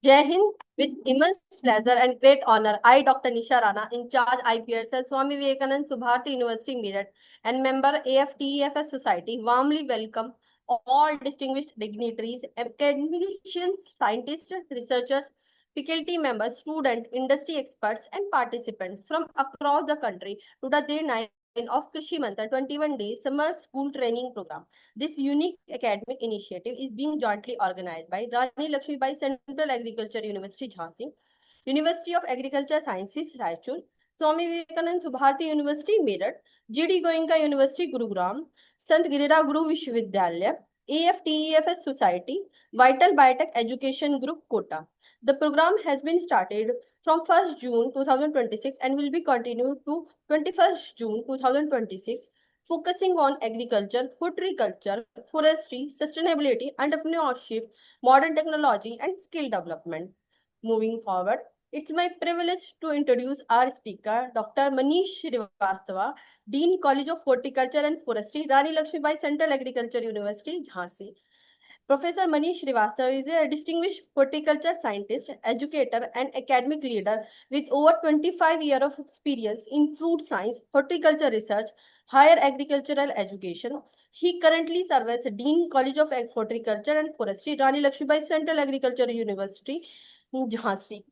Jai Hind, with immense pleasure and great honor, I, Dr. Nisha Rana, in charge IPSL Swami Vivekanand Subharti University Meerut and member AFTEFS Society, warmly welcome all distinguished dignitaries, academicians, scientists, researchers, faculty members, students, industry experts, and participants from across the country to the day 9 of Krishi Mantra 21-day summer school training program. This unique academic initiative is being jointly organized by Rani Lakshmibai Central Agriculture University, Jhansi, University of Agriculture Sciences, Raichur, Swami Vivekanand Subharti University, Meerut, GD Goenka University, Gurugram, Sant Girira Guru Vishwavidyalaya, AFTEFS Society, Vital Biotech Education Group, Kota. The program has been started from 1st June 2026 and will be continued to 21st June 2026, focusing on agriculture, horticulture, forestry, sustainability, entrepreneurship, modern technology, and skill development. Moving forward, it's my privilege to introduce our speaker, Dr. Manish Srivastava, Dean College of Horticulture and Forestry, Rani Lakshmibai Central Agriculture University, Jhansi. Professor Manish Srivastava is a distinguished horticulture scientist, educator, and academic leader with over 25 years of experience in fruit science, horticulture research, higher agricultural education. He currently serves as Dean College of Horticulture and Forestry, Rani Lakshmibai Central Agriculture University, Jhansi.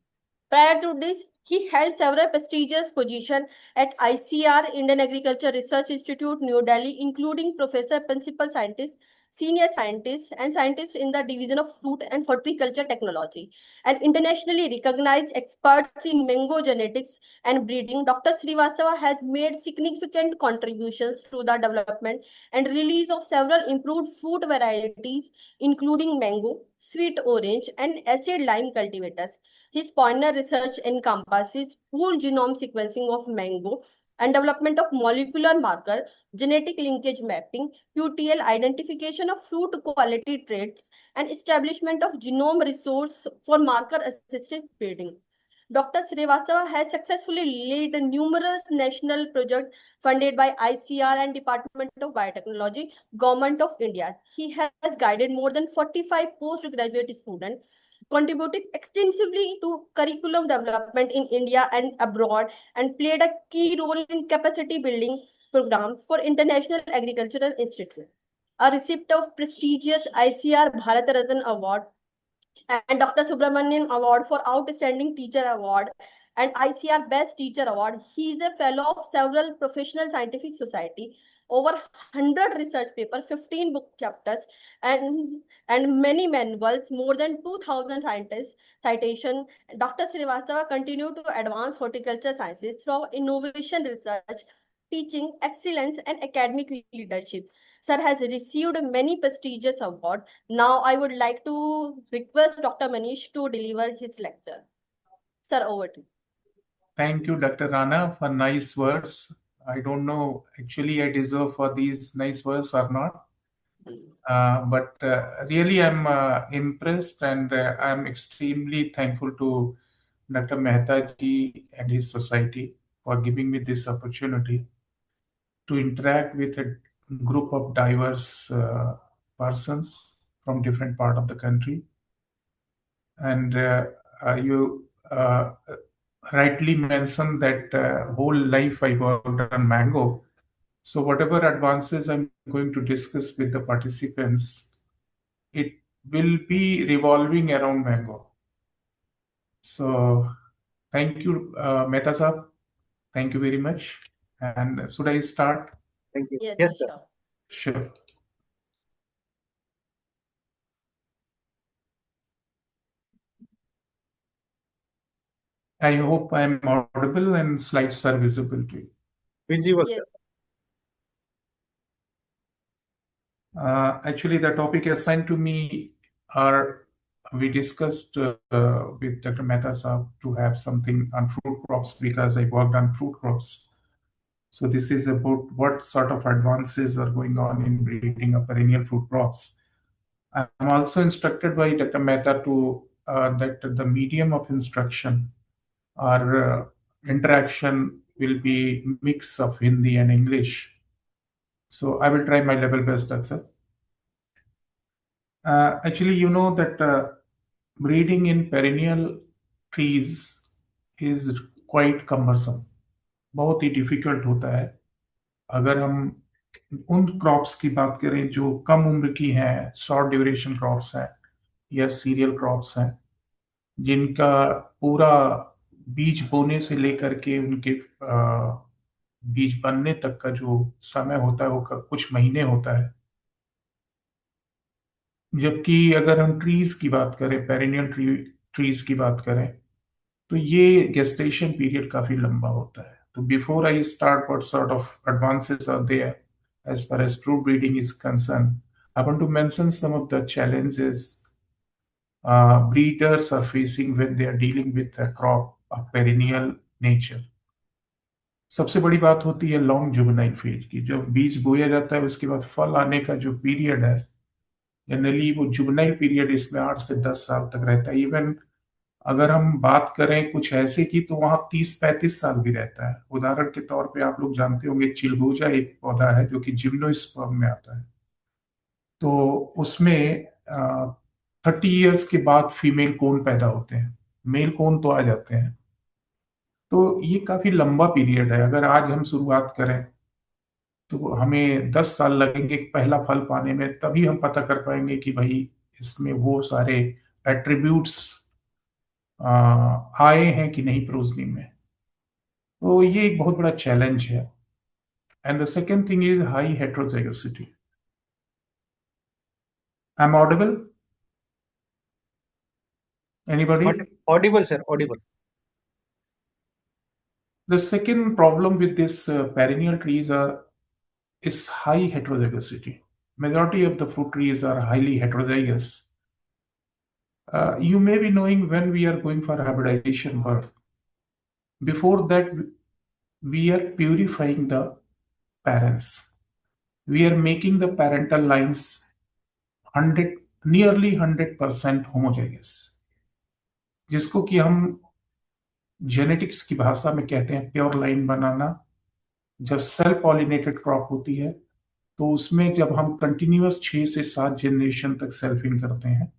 Prior to this, he held several prestigious positions at ICR, Indian Agriculture Research Institute, New Delhi, including professor, principal scientist, senior scientist, and scientist in the division of fruit and horticulture technology. An internationally recognized expert in mango genetics and breeding, Dr. Srivastava has made significant contributions to the development and release of several improved fruit varieties, including mango, sweet orange, and acid lime cultivators. His pioneer research encompasses whole genome sequencing of mango and development of molecular marker, genetic linkage mapping, QTL identification of fruit quality traits, and establishment of genome resource for marker-assisted breeding. Dr. Srivastava has successfully led numerous national projects funded by ICR and Department of Biotechnology, Government of India. He has guided more than 45 postgraduate students, contributed extensively to curriculum development in India and abroad, and played a key role in capacity building programs for International Agricultural Institute. A recipient of prestigious ICR Bharat Ratna Award and Dr. Subramanian Award for Outstanding Teacher Award and ICR Best Teacher Award. He is a fellow of several professional scientific society, over 100 research papers, 15 book chapters, and many manuals, more than 2,000 scientists citation. Dr. Srivastava continued to advance horticulture sciences through innovation research, teaching, excellence, and academic leadership. Sir has received many prestigious awards. Now I would like to request Dr. Manish to deliver his lecture. Sir, over to you. Thank you, Dr. Rana, for nice words. I don't know, actually, I deserve for these nice words or not. But really, I'm impressed and I'm extremely thankful to Dr. Mehta ji and his society for giving me this opportunity to interact with a group of diverse persons from different part of the country. And you rightly mentioned that whole life I worked on mango. So whatever advances I'm going to discuss with the participants, it will be revolving around mango. So thank you, Mehta sir. Thank you very much. And should I start? Thank you. Yes, sir. Sure. I hope I'm audible and slides are visible to you. Visible, Yes. sir. Actually, the topic assigned to me are we discussed with Dr. Mehta Saab to have something on fruit crops because I worked on fruit crops. So this is about what sort of advances are going on in breeding of perennial fruit crops. I'm also instructed by Dr. Mehta to that the medium of instruction or interaction will be mix of Hindi and English. So I will try my level best, that's it. Actually, you know that breeding in perennial trees is quite cumbersome. बहुत ही difficult होता है. अगर हम उन crops की बात करें जो कम उम्र की हैं, शॉर्ट ड्यूरेशन क्रॉप्स हैं या सीरियल क्रॉप्स हैं, जिनका पूरा बीज बोने से लेकर के उनके बीज बनने तक का जो समय होता है वो कुछ महीने होता है. जबकि अगर हम ट्रीज की बात करें, पेरिनियल ट्रीज की बात करें, तो ये गेस्टेशन पीरियड काफी लंबा होता है. तो before I start what sort of advances are there as far as fruit breeding is concerned, I want to mention some of the challenges breeders are facing when they are dealing with a crop of perennial nature. सबसे बड़ी बात होती है long juvenile phase की. जब बीज बोया जाता है उसके बाद फल आने का जो पीरियड है, जनरली वो जुवेनाइल पीरियड इसमें 8 से 10 साल तक रहता है. इवन अगर हम बात करें कुछ ऐसे की तो वहां 30-35 साल भी रहता है. उदाहरण के तौर पे आप लोग जानते होंगे चिलगोजा एक पौधा है जो कि जिम्नोस्पर्म में आता है. तो उसमें 30 इयर्स के बाद फीमेल कोन पैदा होते हैं, मेल कोन तो आ जाते हैं. तो ये काफी लंबा पीरियड है. अगर आज हम शुरुआत करें तो हमें 10 साल लगेंगे पहला फल पाने में, तभी हम पता कर पाएंगे कि भाई इसमें वो सारे एट्रीब्यूट्स आए हैं कि नहीं प्रोजनी में. तो ये एक बहुत बड़ा चैलेंज है. And the second thing is high heterozygosity. I am audible? Anybody? Audible, sir. Audible. The second problem with this perennial trees is high heterozygosity. Majority of the fruit trees are highly heterozygous. You may be knowing when we are going for hybridization birth. Before that, we are purifying the parents. We are making the parental lines nearly 100% homozygous, जिसको कि हम genetics की भाषा में कहते हैं pure line बनाना. जब self pollinated crop होती है तो उसमें जब हम कंटिन्यूअस 6 से 7 जनरेशन तक सेल्फिंग करते हैं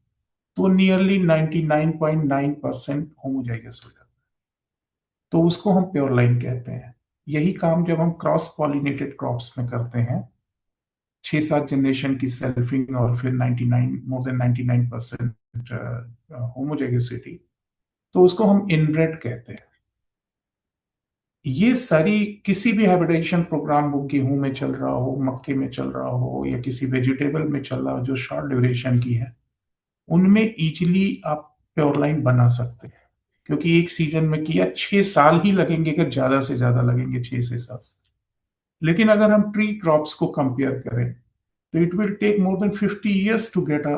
तो नियरली 99.9% होमोजाइगस हो जाता है. तो उसको हम प्योर लाइन कहते हैं. यही काम जब हम क्रॉस पॉलिनेटेड क्रॉप्स में करते हैं, 6-7 जनरेशन की सेल्फिंग और फिर 99 मोर देन 99% होमोजाइगोसिटी, तो उसको हम इनब्रेड कहते हैं. ये सारी किसी भी हाइब्रिडाइजेशन प्रोग्राम, वो गेहूं में चल रहा हो, मक्के में चल रहा हो या किसी वेजिटेबल में चल रहा हो जो शॉर्ट ड्यूरेशन की है, उनमें इजीली आप प्योर लाइन बना सकते हैं. क्योंकि एक सीजन में किया 6 साल ही लगेंगे, अगर ज्यादा से ज्यादा लगेंगे 6 से 7 साल. लेकिन अगर हम ट्री क्रॉप्स को कंपेयर करें तो it will take more than 50 years to get a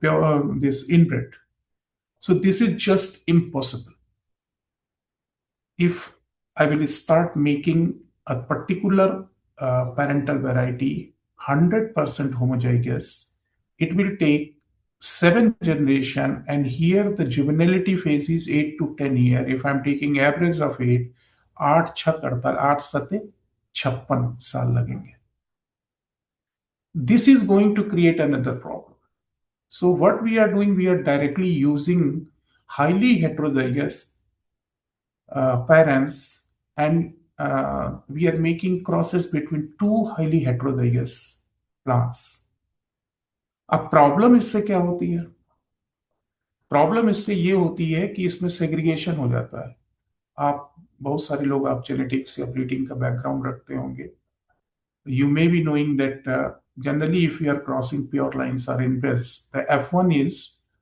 pure this inbred. So this is just impossible. If I will start making a particular parental variety 100% homozygous, it will take 7 generation, and here the juvenility phase is 8 to 10 years. If I'm taking average of 8, 8 7 लगेंगे. This is going to create another problem. So what we are doing, we are directly using highly heterozygous parents, and we are making crosses between two highly heterozygous plants. अब problem इससे क्या होती है? Problem इससे ये होती है कि इसमें सेग्रीगेशन हो जाता है. आप बहुत सारे लोग आप जेनेटिक्स या ब्रीडिंग का बैकग्राउंड रखते होंगे. You may be knowing that generally if you are crossing pure lines or inbreds, the F1 is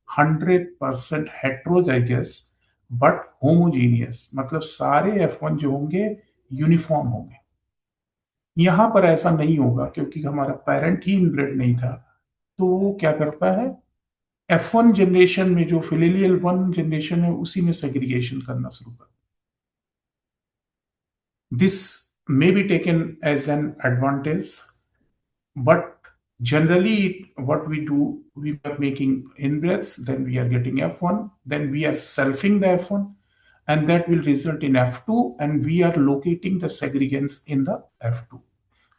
100% heterozygous but homogeneous. मतलब सारे F1 जो होंगे यूनिफॉर्म होंगे. यहां पर ऐसा नहीं होगा क्योंकि हमारा पेरेंट ही इनब्रेड नहीं था. तो वो क्या करता है, F1 जनरेशन में जो फिलियल 1 जनरेशन है उसी में सेग्रीगेशन करना शुरू करता है. This may be taken as an advantage, but generally what we do, we are making inbreds, then we are getting F1, then we are selfing the F1, and that will result in F2, and we are locating the segregants in the F2.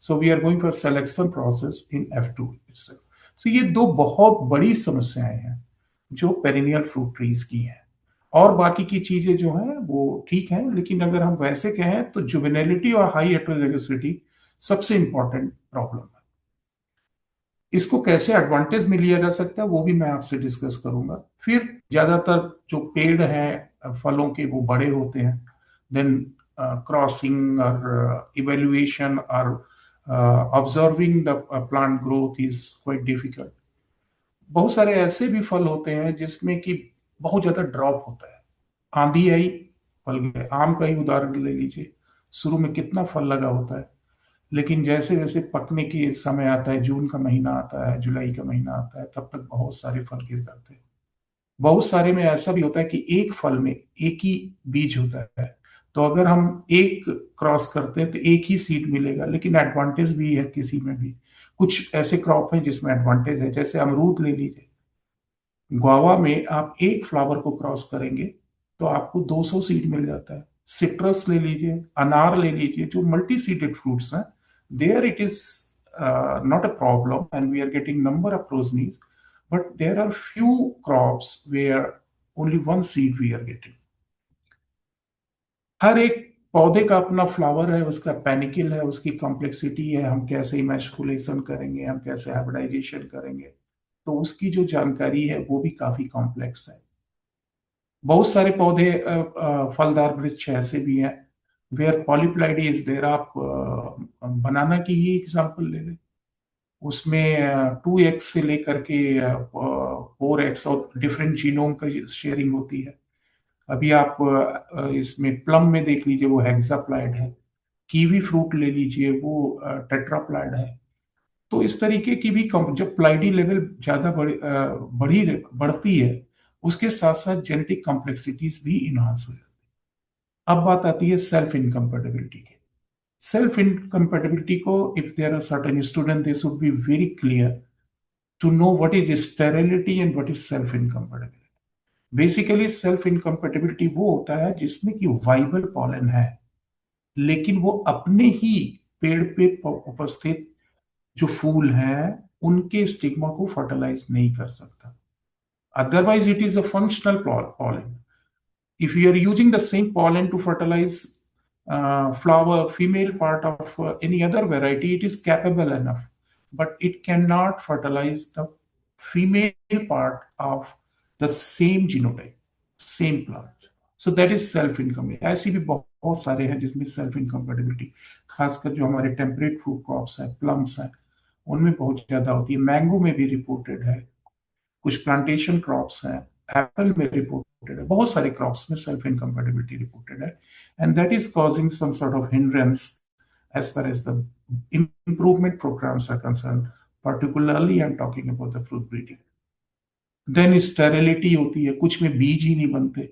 So we are going for selection process in F2 itself. So ये दो बहुत बड़ी समस्याएं हैं. जो perennial fruit trees की हैं। और बाकी की चीजें जो हैं वो ठीक हैं, लेकिन अगर हम वैसे कहें तो जुवेनिलिटी और हाई हेटेरोजाइगोसिटी सबसे इंपॉर्टेंट प्रॉब्लम है। इसको कैसे एडवांटेज में लिया जा सकता है वो भी मैं आपसे डिस्कस करूंगा। फिर ज्यादातर जो पेड़ हैं फलों के वो बड़े होते हैं, देन क्रॉसिंग और इवेल्युएशन और observing the plant growth is quite difficult. बहुत सारे ऐसे भी फल होते हैं जिसमें कि बहुत ज्यादा ड्रॉप होता है। आंधी आई, फल गए। आम का ही उदाहरण ले लीजिए, शुरू में कितना फल लगा होता है, लेकिन जैसे जैसे पकने के समय आता है, जून का महीना आता है, जुलाई का महीना आता है, तब तक बहुत सारे फल गिर जाते हैं। बहुत सारे में ऐसा भी होता है कि एक फल में एक ही बीज होता है, तो अगर हम एक क्रॉस करते हैं तो एक ही सीड मिलेगा, लेकिन एडवांटेज भी है किसी में भी। कुछ ऐसे क्रॉप हैं जिसमें एडवांटेज है, जैसे अमरूद ले लीजिए। गुआवा में आप एक फ्लावर को क्रॉस करेंगे तो आपको 200 सीड मिल जाता है। सिट्रस ले लीजिए, अनार ले लीजिए, जो मल्टी सीडेड फ्रूट्स हैं, there it is not a problem and we are getting number of progenies, but there are few crops where only one seed we are getting. हर एक पौधे का अपना फ्लावर है, उसका पेनिकल है, उसकी कॉम्प्लेक्सिटी है, हम कैसे इमेस्कुलेशन करेंगे, हम कैसे हाइब्रिडाइजेशन करेंगे, तो उसकी जो जानकारी है वो भी काफी कॉम्प्लेक्स है। बहुत सारे पौधे फलदार वृक्ष ऐसे भी हैं वेयर पॉलीप्लाइडी इज देयर। आप बनाना की ही एग्जांपल ले लें, उसमें 2x से लेकर के 4x और डिफरेंट जीनोम का शेयरिंग होती है। अभी आप इसमें प्लम में देख लीजिए, वो हेक्साप्लाइड है। कीवी फ्रूट ले लीजिए, वो टेट्राप्लाइड है। तो इस तरीके की भी जब प्लाइडी लेवल ज्यादा बढ़ती है, उसके साथ साथ जेनेटिक कॉम्प्लेक्सिटीज भी इनहांस हो जाती है। अब बात आती है सेल्फ इनकम्पेटिबिलिटी की। सेल्फ इनकम्पेटिबिलिटी को, if there are certain student, they should be very clear to know what is sterility and what is self incompatibility. Basically self incompatibility वो होता है जिसमें कि वाइबल पॉलन है, लेकिन वो अपने ही पेड़ पे उपस्थित जो फूल हैं उनके स्टिग्मा को फर्टिलाइज नहीं कर सकता। Otherwise, it is a functional pollen. If you are using the same pollen to fertilize flower, female part of any other variety, it is capable enough, but it cannot fertilize the female part of the same genotype, same plant. So that is self incompatibility. ऐसी भी बहुत सारे हैं जिसमें self incompatibility, खासकर जो हमारे temperate fruit crops हैं, प्लम्स हैं, उनमें बहुत ज्यादा होती है। मैंगो में भी रिपोर्टेड है, कुछ प्लांटेशन क्रॉप्स हैं, एप्पल में रिपोर्टेड है, बहुत सारे क्रॉप्स में सेल्फ इनकम्पेटिबिलिटी रिपोर्टेड है, and that is causing some sort of hindrance as far as the improvement programs are concerned. Particularly I'm talking about the fruit breeding. Then sterility होती है, कुछ में बीज ही नहीं बनते।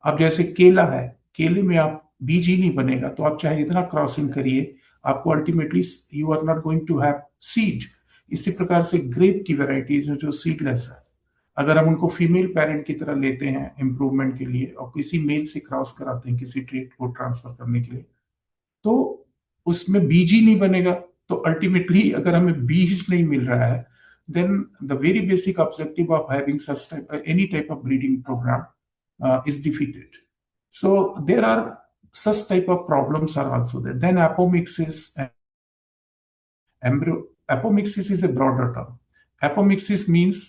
अब जैसे केला है, केले में आप बीज ही नहीं बनेगा, तो आप चाहे जितना क्रॉसिंग करिए, आपको ultimately you are not going to have seed. इसी प्रकार से ग्रेप की वेराइटीज जो सीडलेस है, अगर हम उनको फीमेल पेरेंट की तरह लेते हैं इम्प्रूवमेंट के लिए और किसी मेल से क्रॉस कराते हैं किसी ट्रेट को ट्रांसफर करने के लिए, तो उसमें बीज ही नहीं बनेगा। तो अल्टीमेटली अगर हमें बीज नहीं मिल रहा है, then the very basic objective of having such any type of breeding program is defeated. So there are such type of problems are also there. Then apomixis and embryo. Apomixis is a broader term. Apomixis means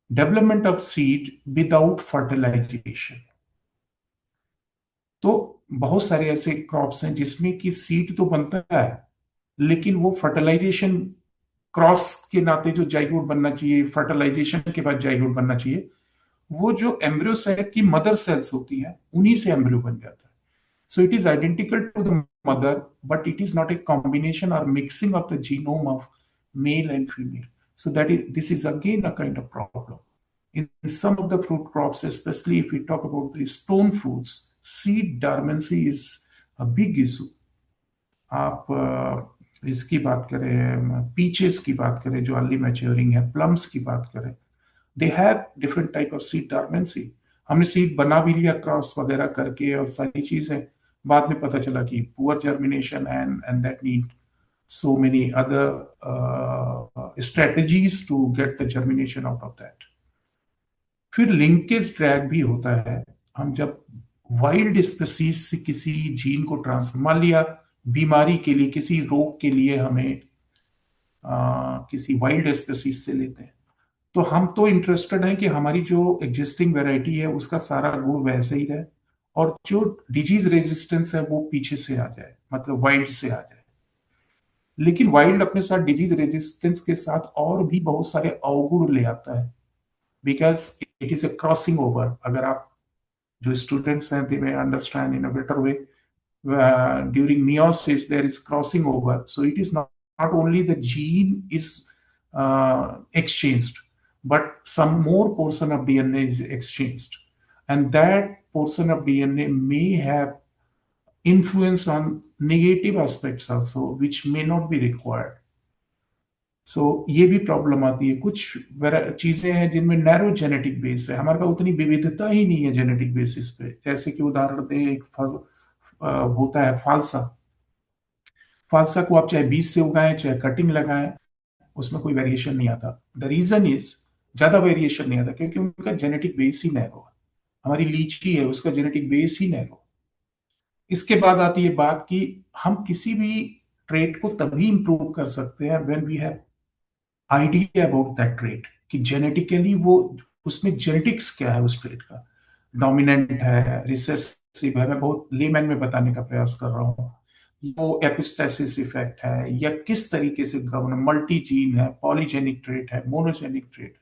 development of seed without fertilization. तो बहुत सारे ऐसे crops हैं जिसमें कि seed तो बनता है, लेकिन वो फर्टिलाइजेशन क्रॉस के नाते जो जाइगोट बनना चाहिए, फर्टिलाइजेशन के बाद जाइगोट बनना चाहिए, वो जो एम्ब्रियो सेल की मदर सेल्स होती हैं उन्हीं से एम्ब्रियो बन जाता है। So it is identical to the mother, but it is not a combination और mixing of the genome of male and female. So that is, this is again a kind of problem. In some of the fruit crops, especially if we talk about the stone fruits, seed dormancy is a big issue. आप इसकी बात करें, peaches की बात करें जो early maturing है, plums की बात करें, they have different type of seed dormancy. हमने सीड बना भी लिया क्रॉस वगैरह करके और सारी चीजें, बाद में पता चला कि poor germination and that need so many other strategies to get the germination out of that. फिर लिंकेज ट्रैक भी होता है। हम जब वाइल्ड स्पीसीज से किसी जीन को ट्रांसफर, मान लिया बीमारी के लिए, किसी रोग के लिए हमें किसी वाइल्ड स्पीसीज से लेते हैं, तो हम तो इंटरेस्टेड हैं कि हमारी जो एग्जिस्टिंग वैरायटी है उसका सारा गुण वैसे ही रहे, और जो डिजीज रेजिस्टेंस है वो पीछे से आ जाए, मतलब वाइल्ड से आ जाए। लेकिन वाइल्ड अपने साथ डिजीज रेजिस्टेंस के साथ और भी बहुत सारे अवगुण ले आता है, because it is a crossing over. अगर आप, जो स्टूडेंट्स हैं, they may understand in a better way, during meiosis there is crossing over, so it is not only the gene is exchanged, but some more portion of DNA is exchanged, and that portion of DNA may have influence on negative aspects also, which may not be required. सो ये भी problem आती है। कुछ चीजें हैं जिनमें narrow genetic base है, हमारे पास उतनी विविधता ही नहीं है जेनेटिक बेसिस पे। जैसे कि उदाहरण दें, एक फल होता है फालसा। फालसा को आप चाहे बीज से उगाएं चाहे कटिंग लगाएं, उसमें कोई वेरिएशन नहीं आता। द रीजन इज, ज्यादा वेरिएशन नहीं आता क्योंकि उनका जेनेटिक बेस ही नैरो है। हमारी लीची है, उसका जेनेटिक बेस ही नैरो। इसके बाद आती है बात कि हम किसी भी ट्रेट को तभी इंप्रूव कर सकते हैं when we have idea about that trait, कि जेनेटिकली वो, उसमें जेनेटिक्स क्या है उस ट्रेट का, डोमिनेंट है, रिसेसिव है। मैं बहुत लेमैन में बताने का प्रयास कर रहा हूँ। वो एपिस्टेसिस इफेक्ट है, या किस तरीके से गवर्न, मल्टी जीन है, पॉलीजेनिक ट्रेट है, मोनोजेनिक ट्रेट।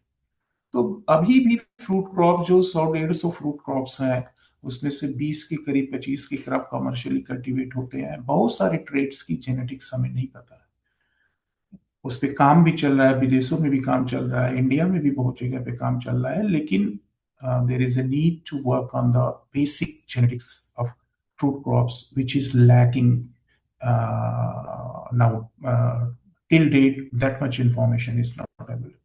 तो अभी भी फ्रूट क्रॉप जो 100-150 फ्रूट क्रॉप्स हैं, उसमें से 20 के करीब 25 के क्रॉप कमर्शियली कल्टीवेट होते हैं। बहुत सारे ट्रेट्स की जेनेटिक्स हमें नहीं पता है। उस पे काम भी चल रहा है, विदेशों में भी काम चल रहा है, इंडिया में भी बहुत जगह पे काम चल रहा है, लेकिन there is a need to work on the basic genetics of fruit crops, which is lacking now. Till date, that much information is not available.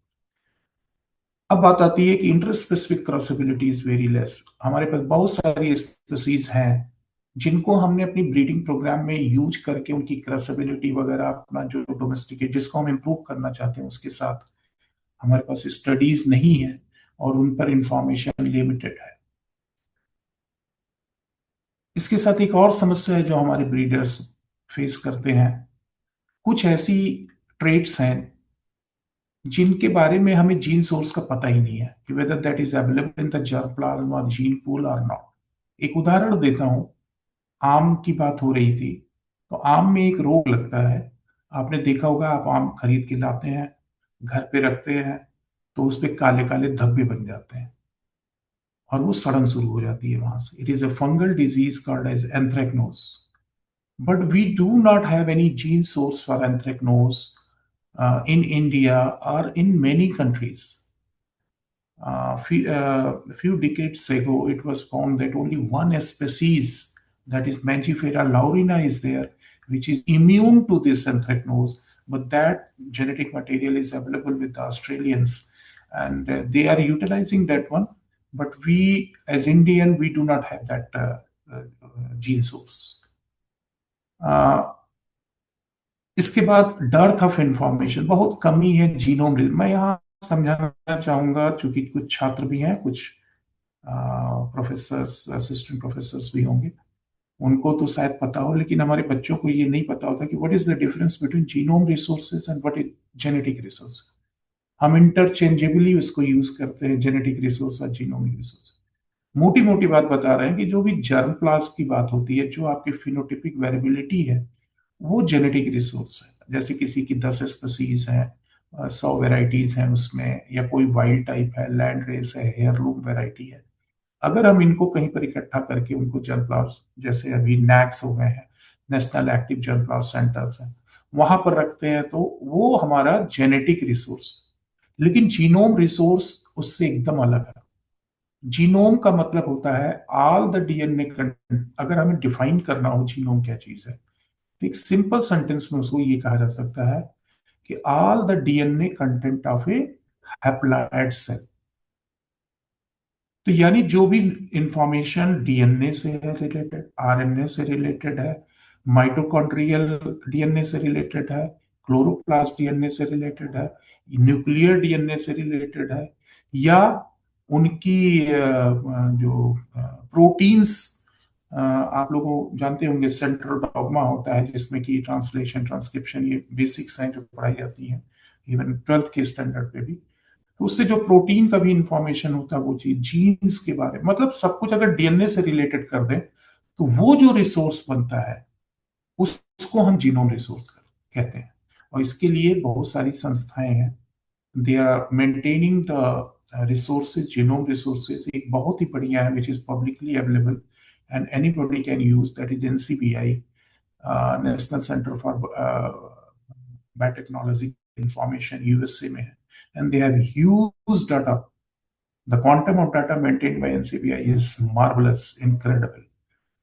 अब बात आती है कि inter specific crossability is very less. हमारे पास बहुत सारी species हैं जिनको हमने अपनी ब्रीडिंग प्रोग्राम में यूज करके उनकी क्रॉसबिलिटी वगैरह, अपना जो डोमेस्टिकेट, जिसको हम इम्प्रूव करना चाहते हैं, उसके साथ हमारे पास स्टडीज नहीं है और उन पर इंफॉर्मेशन लिमिटेड है। इसके साथ एक और समस्या है जो हमारे ब्रीडर्स फेस करते हैं। कुछ ऐसी ट्रेट्स हैं जिनके बारे में हमें जीन सोर्स का पता ही नहीं है, कि whether that is available in the germ plasm और जीन पूल और नॉट। एक उदाहरण देता हूं, आम की बात हो रही थी, तो आम में एक रोग लगता है। आपने देखा होगा, आप आम खरीद के लाते हैं, घर पे रखते हैं, तो उस पे काले काले धब्बे बन जाते हैं और वो सड़न शुरू हो जाती है वहां से। It is a fungal disease called as anthracnose, but we do not have any gene source for anthracnose in India or in many countries. A few decades ago, it was found that only one species, that is Mangifera laurina, is there, which is immune to this anthracnose. But that genetic material is available with the Australians, and they are utilizing that one. But we, as Indian, we do not have that gene source. इसके बाद dearth of information, बहुत कमी है genome. मैं यहाँ समझाना चाहूंगा, चूंकि कुछ छात्र भी हैं, कुछ प्रोफेसर्स, असिस्टेंट प्रोफेसर्स भी होंगे, उनको तो शायद पता हो, लेकिन हमारे बच्चों को ये नहीं पता होता कि what is the difference between genome resources and what is genetic resource. हम इंटरचेंजेबली उसको यूज करते हैं, जेनेटिक रिसोर्स और जीनोमिक रिसोर्स। मोटी मोटी बात बता रहे हैं कि जो भी जर्म प्लाज्म की बात होती है, जो आपकी फिनोटिपिक वेरिएबिलिटी है, वो जेनेटिक रिसोर्स है। जैसे किसी की 10 स्पीसीज है, 100 वेराइटीज हैं उसमें, या कोई वाइल्ड टाइप है, लैंड रेस है, हेयरलूम वेराइटी है। अगर हम इनको कहीं पर इकट्ठा करके उनको जर्म प्लाज्म, जैसे अभी नैक्स हो गए हैं, national active germ plasm centres हैं, वहां पर रखते हैं, तो वो हमारा जेनेटिक रिसोर्स। लेकिन जीनोम रिसोर्स उससे एकदम अलग है। जीनोम का मतलब होता है ऑल द डीएनए कंटेंट। अगर हमें डिफाइन करना हो जीनोम क्या चीज है, तो एक सिंपल सेंटेंस में उसको ये कहा जा सकता है कि all the DNA content of a haploid cell. तो यानी जो भी इंफॉर्मेशन डीएनए से रिलेटेड, आरएनए से रिलेटेड है, माइटोकॉन्ड्रियल डीएनए से रिलेटेड है, क्लोरोप्लास्ट डीएनए से रिलेटेड है, न्यूक्लियर डीएनए से रिलेटेड है, या उनकी जो प्रोटीन्स, आप लोग जानते होंगे सेंट्रल डॉग्मा होता है जिसमें कि ट्रांसलेशन ट्रांसक्रिप्शन ये बेसिक्स हैं जो पढ़ाई जाती हैं इवन 12th के स्टैंडर्ड पे भी। तो उससे जो प्रोटीन का भी इंफॉर्मेशन होता है वो चीज, जीन्स के बारे में, मतलब सब कुछ अगर डीएनए से रिलेटेड कर दें तो वो जो रिसोर्स बनता है उसको हम जीनोम रिसोर्स कहते हैं। और इसके लिए बहुत सारी संस्थाएं हैं, they are maintaining the resources, genome resources. एक बहुत ही बढ़िया है which is publicly available and anybody can use, that is NCBI, National Centre for Biotechnology Information, USA में है, and they have huge data. The quantum of data maintained by NCBI is marvelous, incredible.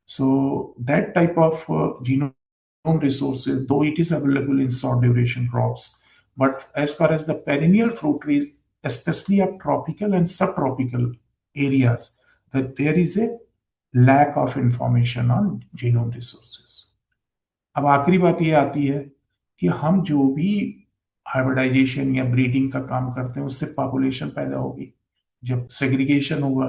So that type of genome resources, though it is available in short duration crops, but as far as the perennial fruit trees, especially of tropical and subtropical areas, that there is a lack of information on genome resources. अब आखिरी बात ये आती है कि हम जो भी हाइब्रिडाइजेशन या ब्रीडिंग का काम करते हैं उससे पॉपुलेशन पैदा होगी। जब सेग्रीगेशन होगा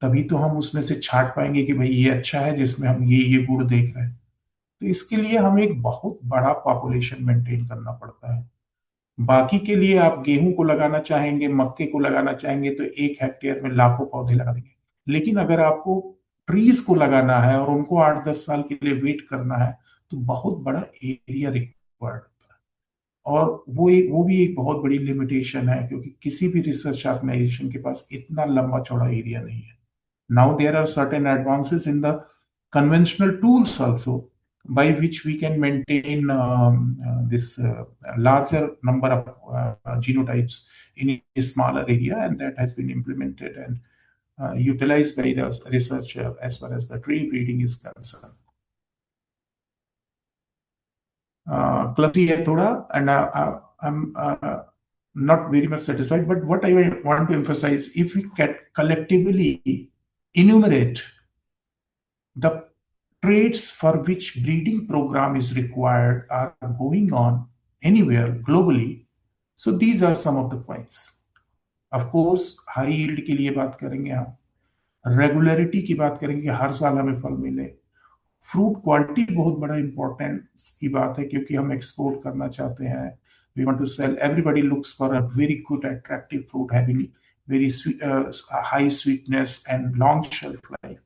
तभी तो हम उसमें से छांट पाएंगे कि भाई ये अच्छा है जिसमें हम ये गुण देख रहे हैं। तो इसके लिए हमें एक बहुत बड़ा पॉपुलेशन मेंटेन करना पड़ता है। बाकी के लिए आप गेहूं को लगाना चाहेंगे, मक्के को लगाना चाहेंगे तो 1 हेक्टेयर में लाखों पौधे लगा देंगे। लेकिन अगर आपको ट्रीज को लगाना है और उनको 8-10 साल के लिए वेट करना है तो बहुत बड़ा एरिया रिक्वायर्ड होता है। और वो भी एक बहुत बड़ी लिमिटेशन है क्योंकि किसी भी रिसर्च ऑर्गेनाइजेशन के पास इतना लंबा चौड़ा एरिया नहीं है। Now there are certain advances in the conventional tools also by which we can maintain this larger number of genotypes in a smaller area, and that has been implemented and utilized by the research as far as the tree breeding is concerned. Clumsy है थोड़ा, and I'm not very much satisfied, but what I want to emphasize, if we collectively enumerate the traits for which breeding program is required are going on anywhere globally. So these are some of the points. Of course, high yield के लिए बात करेंगे हम, regularity की बात करेंगे, हर साल हमें फल मिले। फ्रूट क्वालिटी बहुत बड़ा इंपॉर्टेंस की बात है क्योंकि हम एक्सपोर्ट करना चाहते हैं। We want to sell. Everybody looks for a very good, attractive fruit having very sweet, high sweetness and long shelf life.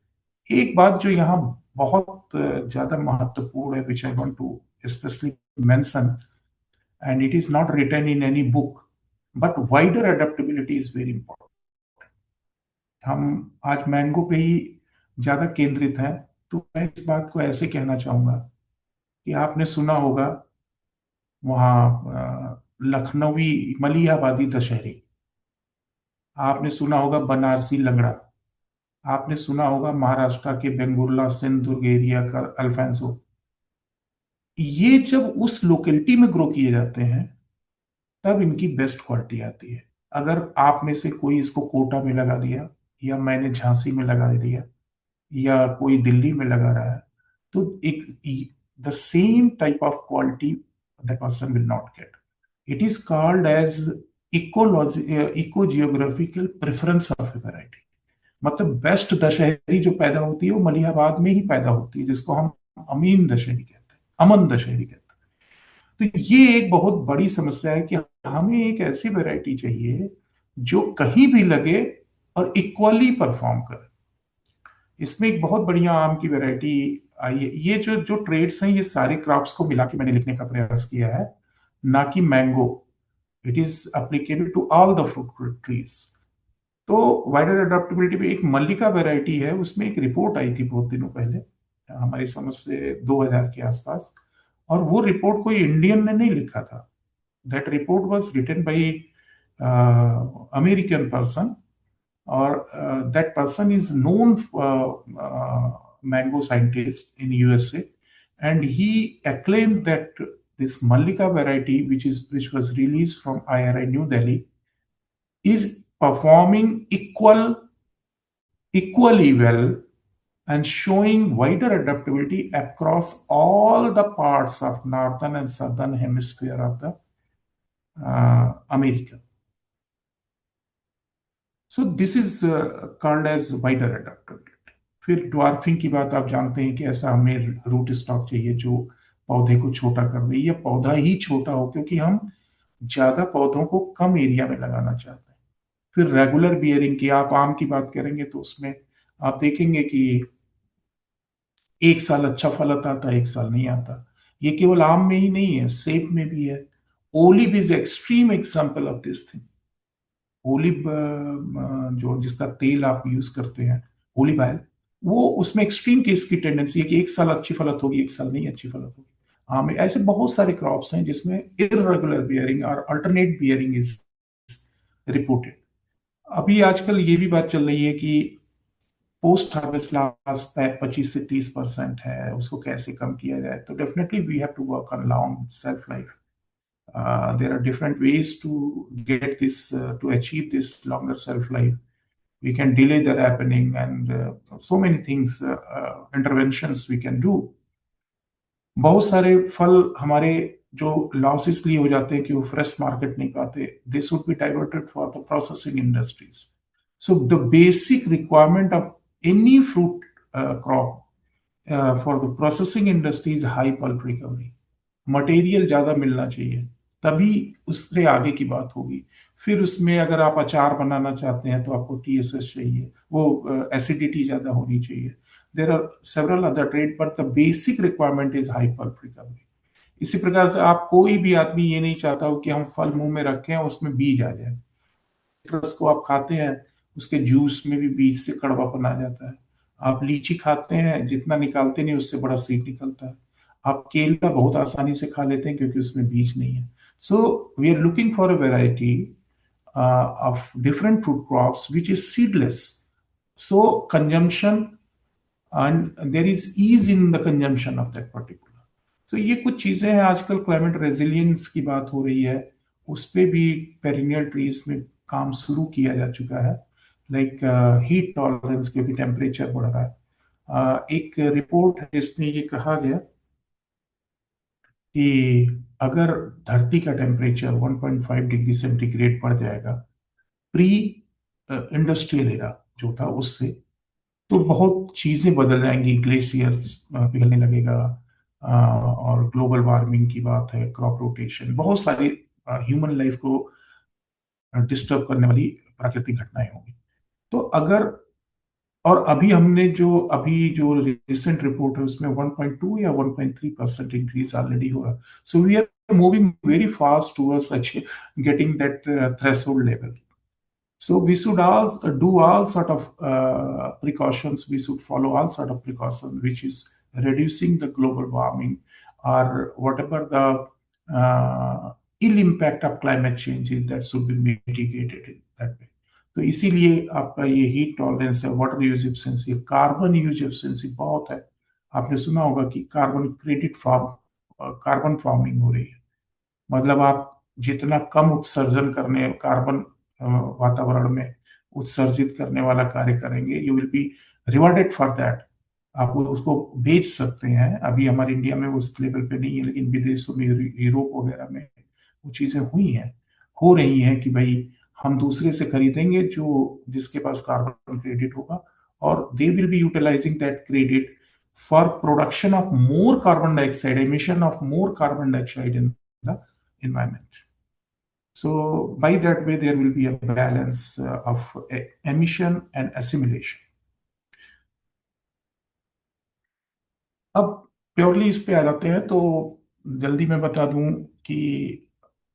एक बात जो यहाँ बहुत ज्यादा महत्वपूर्ण है, which I want to especially mention, and it is not written in any book, but wider adaptability is very important. हम आज मैंगो पे ही ज्यादा केंद्रित हैं, तो मैं इस बात को ऐसे कहना चाहूंगा कि आपने सुना होगा वहाँ लखनवी मलिहाबादी दशहरी, आपने सुना होगा बनारसी लंगड़ा, आपने सुना होगा महाराष्ट्र के बेंगुर्ला सिंधुदुर्ग एरिया का अल्फांसो। ये जब उस लोकेलिटी में ग्रो किए जाते हैं तब इनकी बेस्ट क्वालिटी आती है। अगर आप में से कोई इसको कोटा में लगा दिया या मैंने झांसी में लगा दिया या कोई दिल्ली में लगा रहा है तो एक the same type of quality that person will not get. It is called as eco geographical preference of a variety. मतलब बेस्ट दशहरी जो पैदा होती है वो मलिहाबाद में ही पैदा होती है, जिसको हम अमीन दशहरी कहते हैं, अमन दशहरी कहते हैं। तो ये एक बहुत बड़ी समस्या है कि हमें एक ऐसी वैरायटी चाहिए जो कहीं भी लगे और इक्वली परफॉर्म करे। इसमें एक बहुत बढ़िया आम की वैरायटी आई है। ये जो जो ट्रेड्स हैं ये सारे क्रॉप्स को मिला के मैंने लिखने का प्रयास किया है, ना कि mango. It is applicable to all the fruit trees. तो वाइडर अडॉप्टेबिलिटी में एक मल्लिका वैरायटी है, उसमें एक रिपोर्ट आई थी बहुत दिनों पहले, हमारी समझ से 2000 के आसपास, और वो रिपोर्ट कोई इंडियन ने नहीं लिखा था। That report was written by American person, और that person is known mango scientist in USA, and he acclaimed that this Mallika variety, which was released from IRI New Delhi, is performing equally well and showing wider adaptability across all the parts of northern and southern hemisphere of the America. So this is called as wider adaptability. फिर dwarfing की बात आप जानते हैं कि ऐसा हमें root stock चाहिए जो पौधे को छोटा कर दे, या पौधा ही छोटा हो, क्योंकि हम ज्यादा पौधों को कम एरिया में लगाना चाहते हैं। फिर रेगुलर बियरिंग की आप आम की बात करेंगे तो उसमें आप देखेंगे कि एक साल अच्छा फल आता है, एक साल नहीं आता। ये केवल आम में ही नहीं है, सेब में भी है। Olive is extreme example of this thing. Olive जो जिसका तेल आप यूज करते हैं, ओलिव ऑयल, वो उसमें एक्सट्रीम केस की टेंडेंसी है कि एक साल अच्छी फलत होगी, एक साल नहीं अच्छी फलत होगी। आम ऐसे बहुत सारे क्रॉप्स हैं जिसमें इरेगुलर बियरिंग और अल्टरनेट बियरिंग इज रिपोर्टेड। अभी आजकल ये भी बात चल रही है कि पोस्ट हार्वेस्ट लॉस 25 से 30% है, उसको कैसे कम किया जाए। तो definitely we have to work on long shelf life. There are different ways to get this, to achieve this longer shelf life. We can delay the ripening and so many things, interventions we can do. बहुत सारे फल हमारे जो loss इसलिए हो जाते हैं कि वो फ्रेश मार्केट नहीं पाते, दे should B diverted for the processing industries. So the basic requirement of any fruit crop for the processing industry is high pulp recovery. Material ज्यादा मिलना चाहिए, तभी उससे आगे की बात होगी। फिर उसमें अगर आप अचार बनाना चाहते हैं तो आपको टीएसएस चाहिए, वो एसिडिटी ज्यादा होनी चाहिए। There are several other trait, but the basic requirement is high pulp recovery. इसी प्रकार से आप कोई भी आदमी ये नहीं चाहता हो कि हम फल मुंह में रखें और उसमें बीज आ जाए। रस को आप खाते हैं, उसके जूस में भी बीज से कड़वापन आ जाता है। आप लीची खाते हैं, जितना निकालते नहीं उससे बड़ा सीड निकलता है। आप केला बहुत आसानी से खा लेते हैं क्योंकि उसमें बीज नहीं है। So we are looking for a variety of different fruit crops which is seedless, so consumption, and there is ease in the consumption of that particular. So ये कुछ चीजें हैं। आजकल क्लाइमेट रेजिलियंस की बात हो रही है, उस पे भी पेरिनियल ट्रीज में काम शुरू किया जा चुका है। लाइक हीट टॉलरेंस, क्योंकि टेम्परेचर बढ़ रहा है। एक रिपोर्ट है जिसमें ये कहा गया कि अगर धरती का टेम्परेचर 1.5 डिग्री सेंटीग्रेड बढ़ जाएगा प्री इंडस्ट्रियल एरा जो था उससे, तो बहुत चीजें बदल जाएंगी। ग्लेशियर्स पिघलने लगेगा, और ग्लोबल वार्मिंग की बात है, क्रॉप रोटेशन, बहुत सारे ह्यूमन लाइफ को डिस्टर्ब करने वाली प्राकृतिक घटनाएं होंगी। तो अगर, और अभी जो रिसेंट रिपोर्ट है उसमें 1.2 या 1.3% इंक्रीज ऑलरेडी हो रहा। So we are moving very fast towards getting that threshold level. So we should also do all sort of precautions. We should follow all sort of precautions, which is reducing the global warming or whatever the ill impact of climate change is, that should be mitigated in that way. तो इसीलिए आपका ये heat tolerance है, water use efficiency, carbon use efficiency बहुत है। आपने सुना होगा कि कार्बन क्रेडिट कार्बन फार्मिंग हो रही है। मतलब आप जितना कम उत्सर्जन करने, कार्बन वातावरण में उत्सर्जित करने वाला कार्य करेंगे, you will be rewarded for that. आप उसको बेच सकते हैं। अभी हमारे इंडिया में उस लेवल पे नहीं है, लेकिन विदेशों में, यूरोप वगैरह में वो चीजें हुई हैं, हो रही हैं कि भाई हम दूसरे से खरीदेंगे जो जिसके पास कार्बन क्रेडिट होगा, और they will be utilising that credit for production of more carbon dioxide, emission of more carbon dioxide in the environment. So by that way, there will be a balance of emission and assimilation. अब purely इस पे आ जाते हैं, तो जल्दी मैं बता दूं कि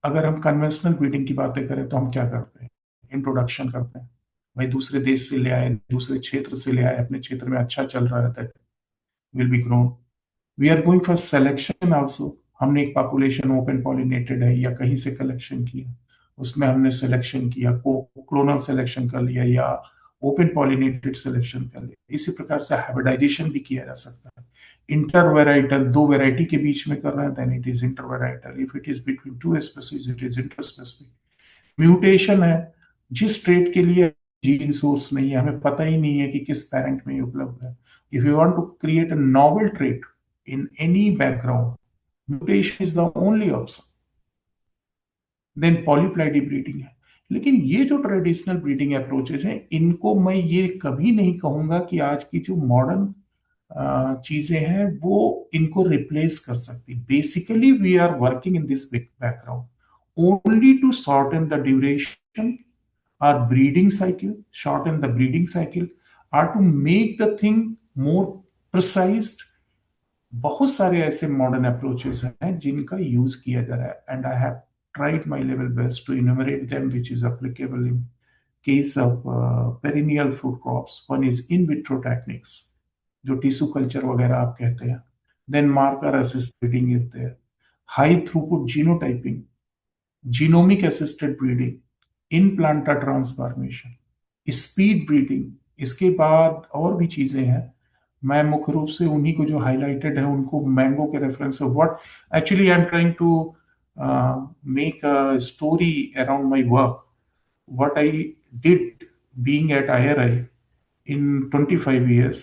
अगर हम कन्वेंशनल ब्रीडिंग की बातें करें तो हम क्या करते हैं, इंट्रोडक्शन करते हैं। भाई दूसरे देश से ले आए, दूसरे क्षेत्र से ले आए, अपने क्षेत्र में अच्छा चल रहा है, that will be grown. We are going for selection also. हमने एक पॉपुलेशन ओपन पॉलिनेटेड है या कहीं से कलेक्शन किया, उसमें हमने सिलेक्शन किया, क्लोनल सिलेक्शन कर लिया या ओपन पॉलिनेटेड सिलेक्शन कर लिया। इसी प्रकार से हाइब्रिडाइजेशन भी किया जा सकता है। इंटर वेराइटल, दो वेराइटी के बीच में कर रहे हैं, then it is inter varietal. If it is between two species, it is inter specific. Mutation है, जिस ट्रेट के लिए जीन सोर्स नहीं है, हमें पता ही नहीं है कि किस पेरेंट में उपलब्ध है। If you want to create a novel trait in any background, mutation is the only option. Then polyploidy breeding है। लेकिन ये जो ट्रेडिशनल ब्रीडिंग अप्रोचेज हैं, इनको मैं ये कभी नहीं कहूंगा कि आज की जो मॉडर्न चीजें हैं वो इनको रिप्लेस कर सकती. Basically we are working in this background only to shorten the duration or breeding cycle, shorten the breeding cycle, or to make the thing more precise. बहुत सारे ऐसे मॉडर्न अप्रोचेस हैं जिनका यूज किया जा रहा है, and I have tried my level best to enumerate them, which is applicable in case of perennial food crops. One is in vitro techniques, जो टिश्यू कल्चर वगैरह आप कहते हैं. Then marker assisted breeding is there. High throughput genotyping, genomic assisted breeding, in-planter transformation, speed breeding. इसके बाद और भी चीजें हैं. मैं मुख्य रूप से उन्हीं को जो हाईलाइटेड है उनको मैंगो के रेफरेंस से what actually I am trying to make a story around my work, what I did being at IRI in 25 years,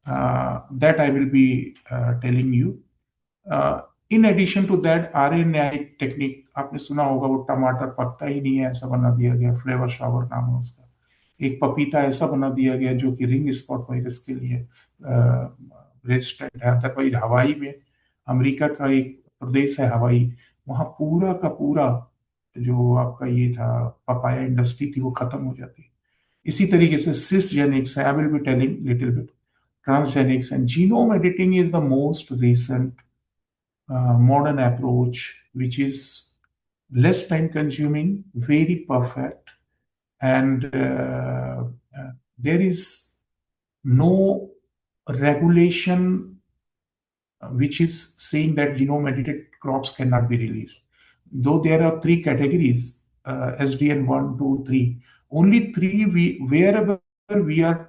that I will be telling you. In addition to that RNAi technique आपने सुना होगा, वो टमाटर पकता ही नहीं है ऐसा बना दिया गया, फ्लेवर शावर नाम है उसका. एक पपीता ऐसा बना दिया गया जो कि रिंग स्पॉट वायरस के लिए रेजिस्टेंट है. अदरवाइज हवाई में, अमेरिका का एक प्रदेश है हवाई, वहाँ पूरा का पूरा जो आपका ये था पपाया इंडस्ट्री थी वो खत्म हो जाती. इसी तरीके से cisgenics, I will be telling little bit, transgenics and genome editing is the most recent modern approach, which is less time consuming, very perfect, and there is no regulation which is saying that genome edited crops cannot be released. Though there are three categories, SDN 1, 2, 3, only three, wherever we are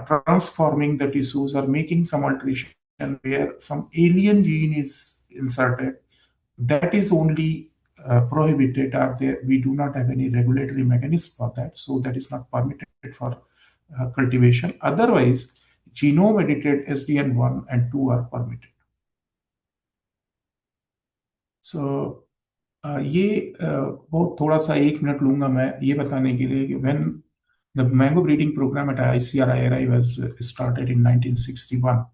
transforming the tissues or making some alteration where some alien gene is inserted, that is only prohibited, or there we do not have any regulatory mechanism for that, so that is not permitted for cultivation. Otherwise, genome edited SDN 1 and 2 are permitted. So ये बहुत थोड़ा सा 1 minute लूंगा मैं ये बताने के लिए कि when the mango breeding program at ICRI was started in 1961,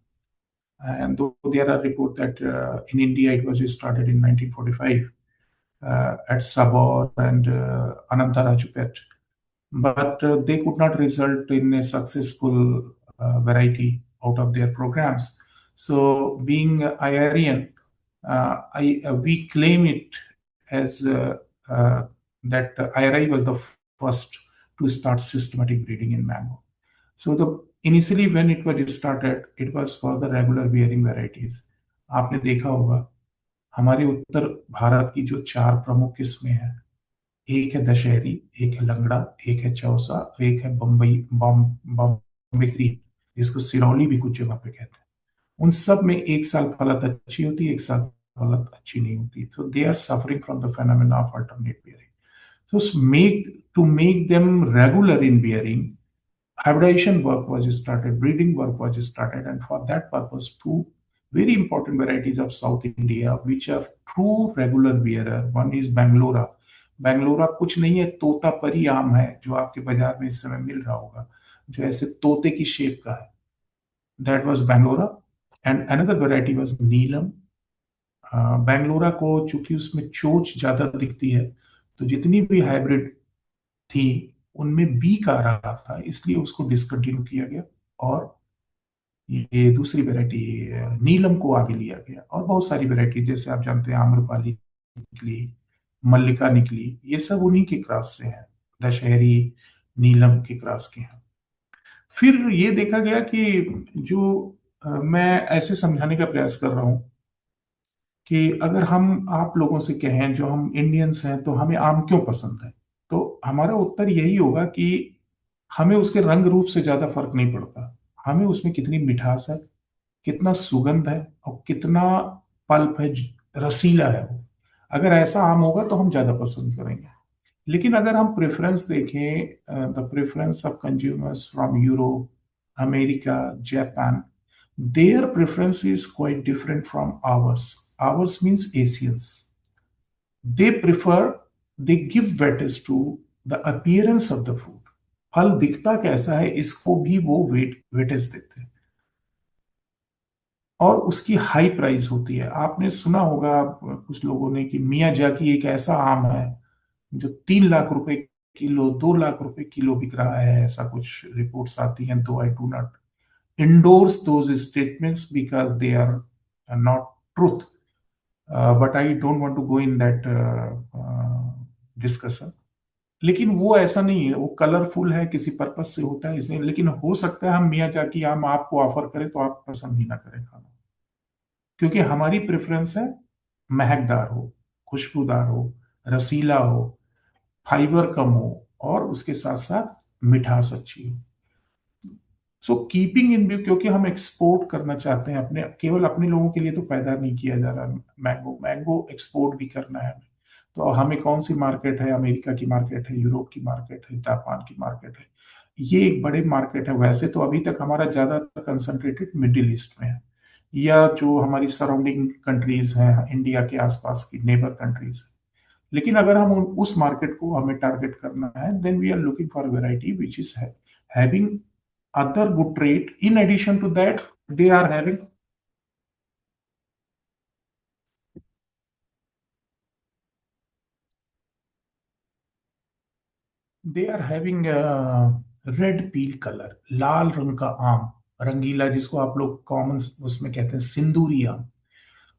and though there are reports that in India it was started in 1945 at Sabor and Anantarajupet, but they could not result in a successful variety out of their programs. So being IRIan, we claim it as that IRI was the first to start systematic breeding in mango. So initially when it was started, it was for the regular bearing varieties. आपने देखा होगा हमारे उत्तर भारत की जो 4 प्रमुख किस्में हैं, एक है दशहरी, एक है लंगड़ा, एक है चौसा, एक है बम्बई ग्रीन, जिसको सिरौली भी कुछ जगह पे कहते हैं. उन सब में एक साल फलत अच्छी होती है, एक साल फलत अच्छी नहीं होती. So they are suffering from the phenomena of alternate bearing. So to make them regular in bearing, hybridization work was started, breeding work was started, and for that purpose, 2 very important varieties of South India, which are true regular bearer. One is Bangalora. Bangalora कुछ नहीं है, तोतापरी आम है जो आपके बाजार में इस समय मिल रहा होगा, जो ऐसे तोते की शेप का है. That was Bangalora, and another variety was Neelam. बैंगलोरा को चूंकि उसमें चोच ज्यादा दिखती है, तो जितनी भी हाइब्रिड थी उनमें बीक आ रहा था, इसलिए उसको डिसकंटिन्यू किया गया और ये दूसरी वैरायटी नीलम को आगे लिया गया. और बहुत सारी वैरायटी जैसे आप जानते हैं आम्रपाली निकली, मल्लिका निकली, ये सब उन्हीं के क्रॉस से हैं, दशहरी नीलम के क्रॉस के हैं. फिर ये देखा गया कि जो मैं ऐसे समझाने का प्रयास कर रहा हूं कि अगर हम आप लोगों से कहें जो हम इंडियंस हैं तो हमें आम क्यों पसंद है, तो हमारा उत्तर यही होगा कि हमें उसके रंग रूप से ज्यादा फर्क नहीं पड़ता, हमें उसमें कितनी मिठास है, कितना सुगंध है और कितना पल्प है, रसीला है वो. अगर ऐसा आम होगा तो हम ज्यादा पसंद करेंगे. लेकिन अगर हम प्रेफरेंस देखें, the preference of consumers from Europe, America, Japan, their preference is quite different from ours. Ours means Asians. They give weightage to the appearance of the food, फल दिखता कैसा है, इसको भी वो वेटेज देते हैं। और उसकी हाई प्राइस होती है। आपने सुना होगा कुछ लोगों ने कि मियाजाकी एक ऐसा आम है जो 3 लाख रुपए किलो, 2 लाख रुपए किलो बिक रहा है, ऐसा कुछ रिपोर्ट्स आती हैं। तो I do not endorse those statements because they are not truth. But I don't want to go in that discussion. लेकिन वो ऐसा नहीं है, वो कलरफुल है, किसी पर्पज से होता है इसलिए। लेकिन हो सकता है हम मियाजाकी आम आपको ऑफर करें तो आप पसंद ही ना करें खाना, क्योंकि हमारी प्रेफरेंस है महकदार हो, खुशबूदार हो, रसीला हो, फाइबर कम हो, और उसके साथ साथ मिठास अच्छी हो। सो कीपिंग इन व्यू, क्योंकि हम एक्सपोर्ट करना चाहते हैं, अपने केवल अपने लोगों के लिए तो पैदा नहीं किया जा रहा मैंगो, मैंगो एक्सपोर्ट भी करना है हमें। तो हमें कौन सी मार्केट है? अमेरिका की मार्केट है, यूरोप की मार्केट है, जापान की मार्केट है। ये एक बड़े मार्केट है। वैसे तो अभी तक हमारा ज्यादातर कंसंट्रेटेड मिडिल ईस्ट में है, या जो हमारी सराउंडिंग कंट्रीज हैं, इंडिया के आसपास की नेबर कंट्रीज है। लेकिन अगर हम उस मार्केट को हमें टारगेट करना है, then we are looking for variety which is having other good trait. In addition to that, they are having red peel colour, लाल रंग का आम, रंगीला, जिसको आप लोग कॉमन उसमें कहते हैं सिंदूरी आम।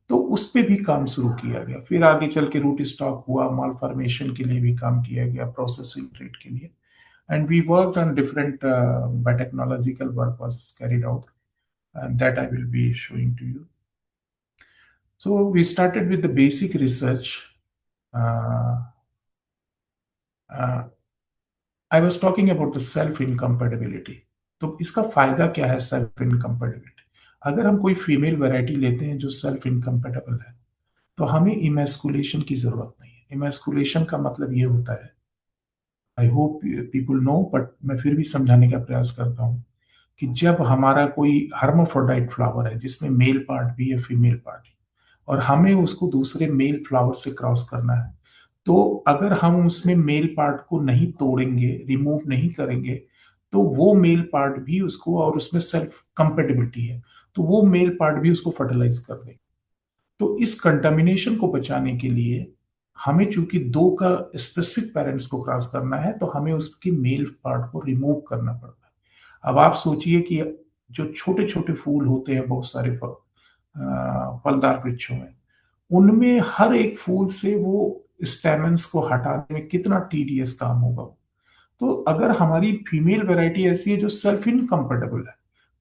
तो उस पे भी काम शुरू किया गया। फिर आगे चल के रूट स्टॉक हुआ, माल फॉर्मेशन के लिए भी काम किया गया, प्रोसेसिंग ट्रेड के लिए। And we worked on different biotechnological work was carried out, and that I will be showing to you. So we started with the basic research. Uh, I was talking about the self incompatibility. तो इसका फायदा क्या है self incompatibility? अगर हम कोई female variety लेते हैं जो सेल्फ इनकम्पेटेबल है, तो हमें इमेस्कुलेशन की जरूरत नहीं है। इमेस्कुलेशन का मतलब ये होता है, I hope people know, but मैं फिर भी समझाने का प्रयास करता हूँ कि जब हमारा कोई हर्माफ्रोडाइट फ्लावर है जिसमें मेल पार्ट भी है, फीमेल पार्ट भी, और हमें उसको दूसरे मेल फ्लावर से क्रॉस करना है, तो अगर हम उसमें मेल पार्ट को नहीं तोड़ेंगे, रिमूव नहीं करेंगे, तो वो मेल पार्ट भी उसको, और उसमें सेल्फ कंपेटिबिलिटी है, तो वो मेल पार्ट भी उसको फर्टिलाइज कर देंगे। तो इस कंटामिनेशन को बचाने के लिए हमें चूंकि दो का स्पेसिफिक पेरेंट्स को क्रॉस करना है, तो हमें उसके मेल पार्ट को रिमूव करना पड़ता है। अब आप सोचिए कि जो छोटे छोटे फूल होते हैं बहुत सारे फलदार वृक्षों में, उनमें हर एक फूल से वो स्टेमन्स को हटाने में कितना टीडियस काम होगा। तो अगर हमारी फीमेल वैरायटी ऐसी है जो सेल्फ इनकम्पेटेबल है,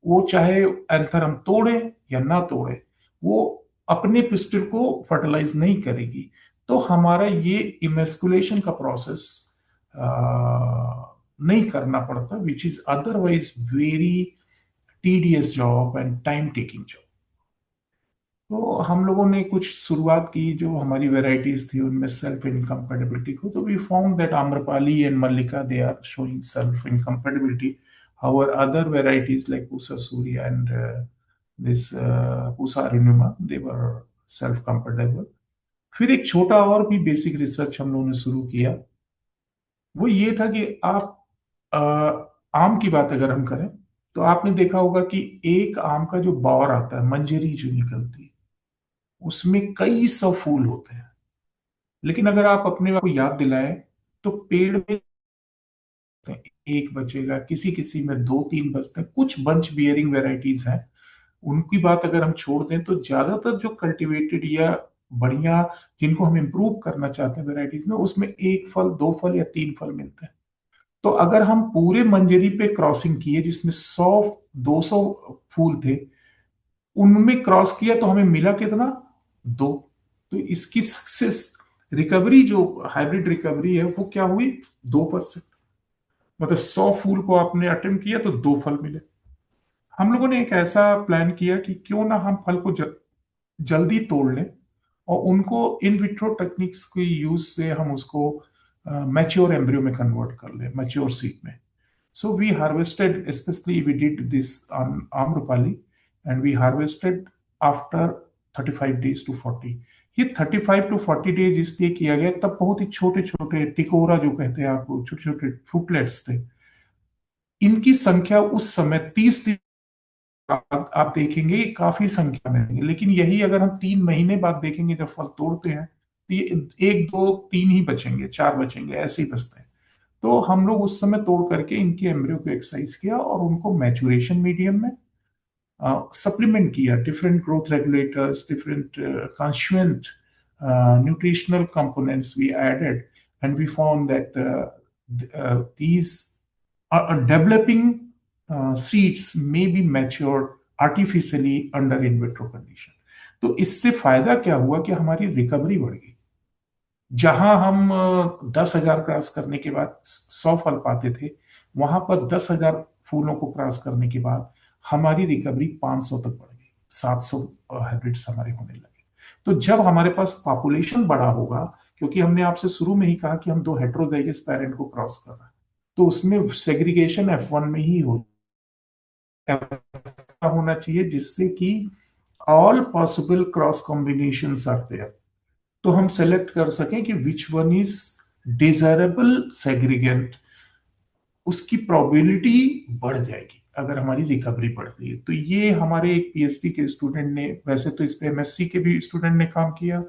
वो चाहे एंथर हम तोड़े या ना तोड़े, वो अपने पिस्टिल को फर्टिलाइज नहीं करेगी, तो हमारा ये इमेस्कुलेशन का प्रोसेस नहीं करना पड़ता, which is otherwise very tedious job and time taking job. तो हम लोगों ने कुछ शुरुआत की, जो हमारी वेराइटीज थी उनमें सेल्फ इनकम्पेटिबिलिटी को, तो we found that Amrapali and Mallika they are showing self incompatibility. Our other varieties like Pusa Surya and this Pusa Arinuma, they were self compatible. फिर एक छोटा और भी बेसिक रिसर्च हम लोगों ने शुरू किया। वो ये था कि आप आम की बात अगर हम करें, तो आपने देखा होगा कि एक आम का जो बौर आता है, मंजरी जो निकलती है, उसमें कई सौ फूल होते हैं। लेकिन अगर आप अपने आप को याद दिलाएं, तो पेड़ में एक बचेगा, किसी किसी में दो तीन बचते हैं, कुछ बंच बियरिंग वेराइटीज हैं। उनकी बात अगर हम छोड़ दें, तो ज्यादातर जो कल्टीवेटेड या बढ़िया, जिनको हम इम्प्रूव करना चाहते हैं वेराइटीज में, उसमें एक फल, दो फल या तीन फल मिलते हैं। तो अगर हम पूरे मंजरी पे क्रॉसिंग किए जिसमें 100-200 फूल थे, उनमें क्रॉस किया तो हमें मिला कितना? दो। तो इसकी सक्सेस रिकवरी, जो हाइब्रिड रिकवरी है, वो क्या हुई? 2%। मतलब 100 फूल को आपने अटेम्प्ट किया तो दो फल मिले। हम लोगों ने एक ऐसा प्लान किया कि क्यों ना हम फल को जल्दी तोड़ लें, और उनको इन विट्रो टेक्निक्स की यूज से हम उसको मैच्योर एम्ब्रियो में कन्वर्ट कर लें, मैच्योर सीड में। So we harvested, especially we did this on Amrupali, and we harvested after 35 days to 40. ये 35 to 40 डेज इसलिए किया गया, तब बहुत ही छोटे छोटे टिकोरा जो कहते हैं आपको, छोटे छोटे फ्रूटलेट्स थे। इनकी संख्या उस समय 30 दिन बाद आप देखेंगे ये काफी संख्या में है। लेकिन यही अगर हम 3 महीने बाद देखेंगे जब फल तोड़ते हैं, तो ये 1 2 3 ही बचेंगे, 4 बचेंगे, ऐसे ही बचते हैं। तो हम लोग उस समय तोड़ करके इनके एम्ब्रियो को एक्सरसाइज किया और उनको मैचुरेशन मीडियम में supplement किया, different growth regulators, different constituent nutritional components we added, and we found that these are developing seeds may be matured artificially under in vitro condition. तो इससे फायदा क्या हुआ कि हमारी रिकवरी बढ़ गई। जहां हम 10,000 क्रॉस करने के बाद 100 फल पाते थे, वहां पर 10,000 फूलों को क्रॉस करने के बाद हमारी रिकवरी 500 तक बढ़ गई, 700 हाइब्रिड्स हमारे होने लगे। तो जब हमारे पास पॉपुलेशन बड़ा होगा, क्योंकि हमने आपसे शुरू में ही कहा कि हम 2 हेट्रोजाइगस पेरेंट को क्रॉस कर रहे हैं, तो उसमें सेग्रीगेशन F1 में ही होना चाहिए, जिससे कि all possible cross combination are there, तो हम सेलेक्ट कर सकें कि which one is desirable segregant, उसकी प्रोबेबिलिटी बढ़ जाएगी अगर हमारी रिकवरी बढ़ रही है। तो ये हमारे एक पीएचडी के स्टूडेंट ने, वैसे तो इस पे एमएससी के भी स्टूडेंट ने काम किया,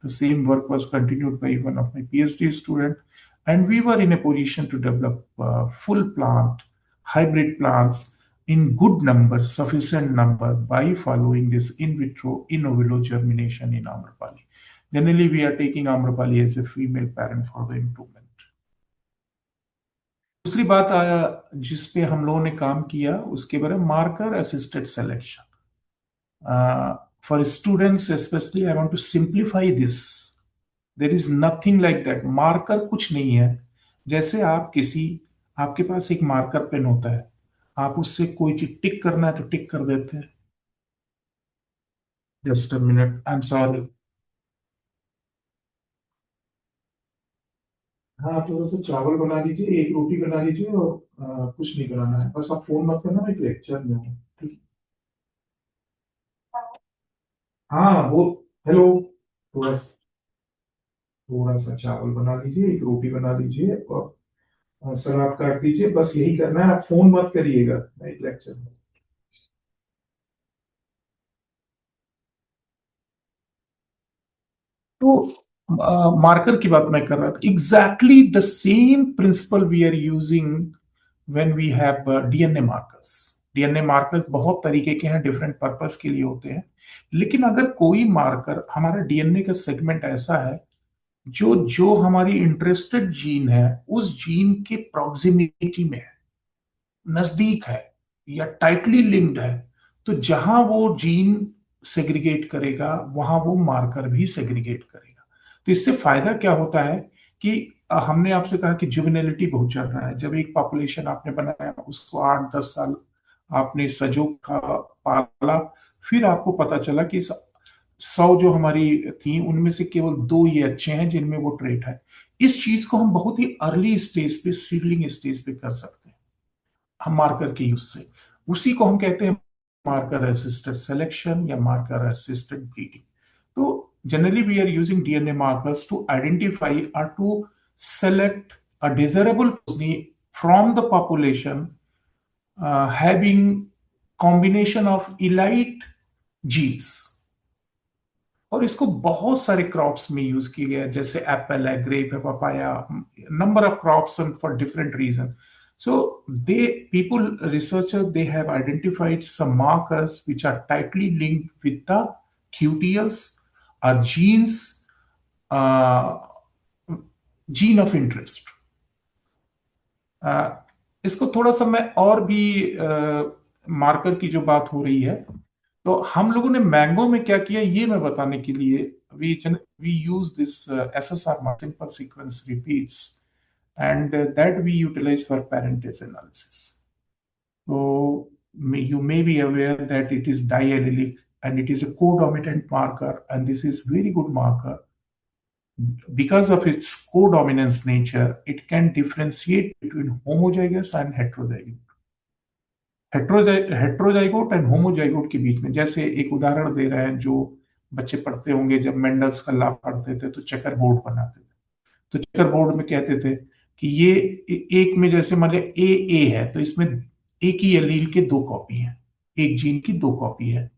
the same work was continued by one of my PhD student, and we were in a position to develop full plant hybrid plants in good number, sufficient number, by following this in vitro in ovilo germination in Amrapali. Generally, we are taking Amrapali as a female parent for the improvement. दूसरी बात आया जिस पे हम लोगों ने काम किया, उसके बारे में marker assisted selection for students specially. I want to simplify this, there is nothing like that. Marker कुछ नहीं है। जैसे आपके पास एक मार्कर पेन होता है, आप उससे कोई चीज टिक करना है तो टिक कर देते हैं। Just a minute, I am sorry. हाँ, थोड़ा सा चावल बना लीजिए, एक रोटी बना लीजिए, और कुछ नहीं बनाना है, बस आप फोन मत करना, एक लेक्चर में हूँ, ठीक? हाँ वो, हेलो। थोड़ा सा थोड़ा सा चावल बना लीजिए, एक रोटी बना लीजिए, और सलाद काट दीजिए, बस यही करना है, आप फोन मत करिएगा, मैं एक लेक्चर में। तो मार्कर की बात मैं कर रहा था, exactly the same principle we are using when we have DNA markers. DNA markers बहुत तरीके के हैं, डिफरेंट पर्पस के लिए होते हैं। लेकिन अगर कोई मार्कर, हमारा डीएनए का सेगमेंट ऐसा है जो जो हमारी इंटरेस्टेड जीन है उस जीन के प्रॉक्सिमिटी में है, नजदीक है, या टाइटली लिंक्ड है, तो जहां वो जीन सेग्रीगेट करेगा वहां वो मार्कर भी सेग्रीगेट करेगा। तो इससे फायदा क्या होता है कि हमने आपसे कहा कि जुवेनिलिटी बहुत ज्यादा है। जब एक पॉपुलेशन आपने बनाया, उसको 8 10 साल आपने सजो का पाला, फिर आपको पता चला कि 100 जो हमारी थी उनमें से केवल 2 ये अच्छे हैं जिनमें वो ट्रेट है। इस चीज को हम बहुत ही अर्ली स्टेज पे, सीडलिंग स्टेज पे कर सकते हैं हम मार्कर के यूज से। उसी को हम कहते हैं मार्कर असिस्टेड सिलेक्शन या मार्कर असिस्टेड ब्रीडिंग। तो generally we are using DNA markers to identify और to select a desirable colony from the population having combination of elite genes। और इसको बहुत सारे क्रॉप्स में यूज किया गया, जैसे एप्पल है, ग्रेप है, papaya, number of crops for different region. So people, researchers, they have identified some markers which are tightly linked with the QTLs or genes, uh, gene of interest। इसको थोड़ा सा मैं और भी मार्कर की जो बात हो रही है, तो हम लोगों ने मैंगो में क्या किया ये मैं बताने के लिए, we use this SSR, simple sequence repeats, and that we utilize for parentage analysis। So you may be aware that it is diallelic and it is a codominant marker, and this is very good marker because of its codominance nature. It can differentiate between homozygous and heterozygote। Heterozygote and homozygote के बीच में, जैसे एक उदाहरण दे रहे हैं जो बच्चे पढ़ते होंगे, जब मेंडल्स का लॉ पढ़ते थे तो चेकर बोर्ड बनाते थे। तो चेकर बोर्ड में कहते थे कि ये एक में जैसे मान लिया ए है, तो इसमें एक ही एलील के दो कॉपी है, एक जीन की दो कॉपी है।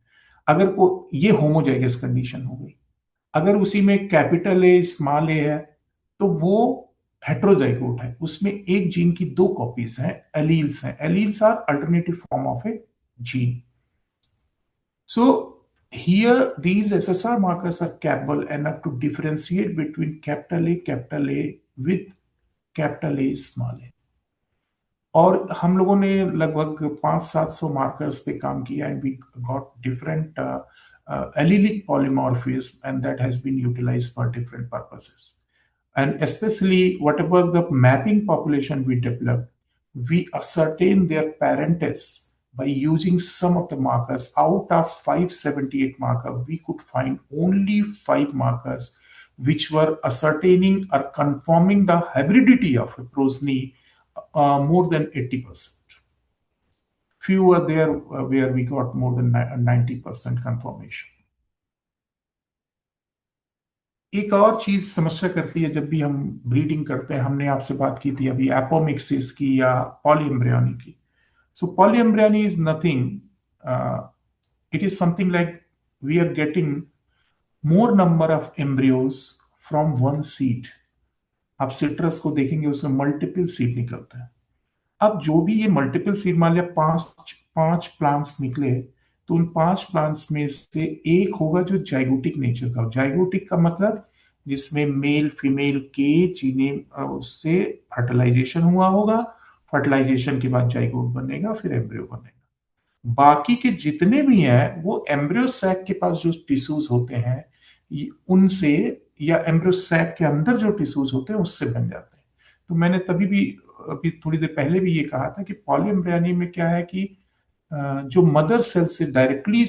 अगर को ये होमोजाइगस कंडीशन हो गई। अगर उसी में कैपिटल ए स्मॉल ए है तो वो हेट्रोजाइगोट है, उसमें एक जीन की दो कॉपीज हैं, एलील्स हैं। Alleles are alternative form of a gene. So here these SSR markers are capable enough to differentiate between capital A with capital A small a. और हम लोगों ने लगभग 500-700 मार्कर्स पे काम किया and we got different allelic polymorphism and that has been utilized for different purposes. And especially whatever the mapping population we developed, we ascertain their parentage by using some of the markers. Out of 578 markers, we could find only 5 markers which were ascertaining or confirming the hybridity of a progeny more than 80%. Few were there where we got more than 90% confirmation. एक और चीज समस्या करती है जब भी हम breeding करते हैं, हमने आपसे बात की थी अभी एपोमिक्सिस की या पॉलीएम्ब्रियोनी की. So polyembryony is nothing, it is something like we are getting more number of embryos from one seed. आप सिट्रस को देखेंगे, उसमें मल्टीपल सीड निकलते हैं. अब जो भी ये मल्टीपल सीड, मान लिया पांच पांच प्लांट्स निकले, तो उन 5 प्लांट्स में से एक होगा जो जाइगोटिक नेचर का. जाइगोटिक का मतलब जिसमें मेल फीमेल के जीने उससे फर्टिलाइजेशन हुआ होगा, फर्टिलाइजेशन के बाद जाइगोट बनेगा, फिर एम्ब्रियो बनेगा. बाकी के जितने भी हैं वो एम्ब्रियो सैक के पास जो टिश्यूज होते हैं उनसे, या एम्ब्रियो सैक के अंदर जो टिश्यूज होते हैं उससे बन जाते हैं. तो मैंने तभी भी अभी थोड़ी देर पहले भी ये कहा था कि पॉलीएम्ब्रियोनी में क्या है कि जो मदर सेल से डायरेक्टली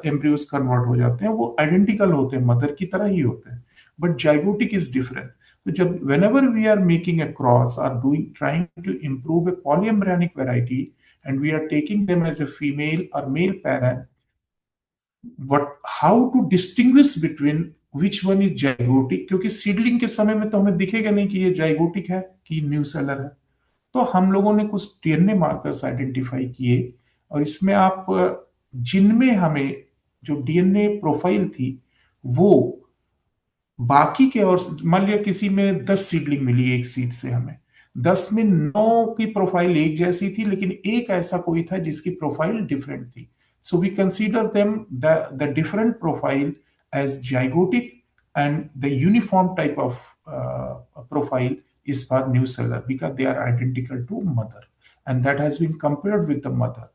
एम्ब्रियोज कन्वर्ट हो जाते हैं वो आइडेंटिकल होते हैं, मदर की तरह ही होते हैं, बट जाइगोटिक इज डिफरेंट. तो जब whenever we are making a cross or trying to improve a polyembryonic variety and we are taking them as a female or male parent, what how to distinguish between which one is zygotic, क्योंकि seedling के समय में तो हमें दिखेगा नहीं कि ये जाइगोटिक है कि न्यू सेलर है. तो हम लोगों ने कुछ डीएनए मार्कर्स आइडेंटिफाई किए, और इसमें आप जिनमें हमें जो डीएनए प्रोफाइल थी वो बाकी के, और मान लिया किसी में 10 सीडलिंग मिली एक सीड से, हमें 10 में 9 की प्रोफाइल एक जैसी थी, लेकिन एक ऐसा कोई था जिसकी प्रोफाइल डिफरेंट थी. So we consider them the different profile as zygotic and the uniform type of profile is for new seller because they are identical to mother, and that has been compared with the mother.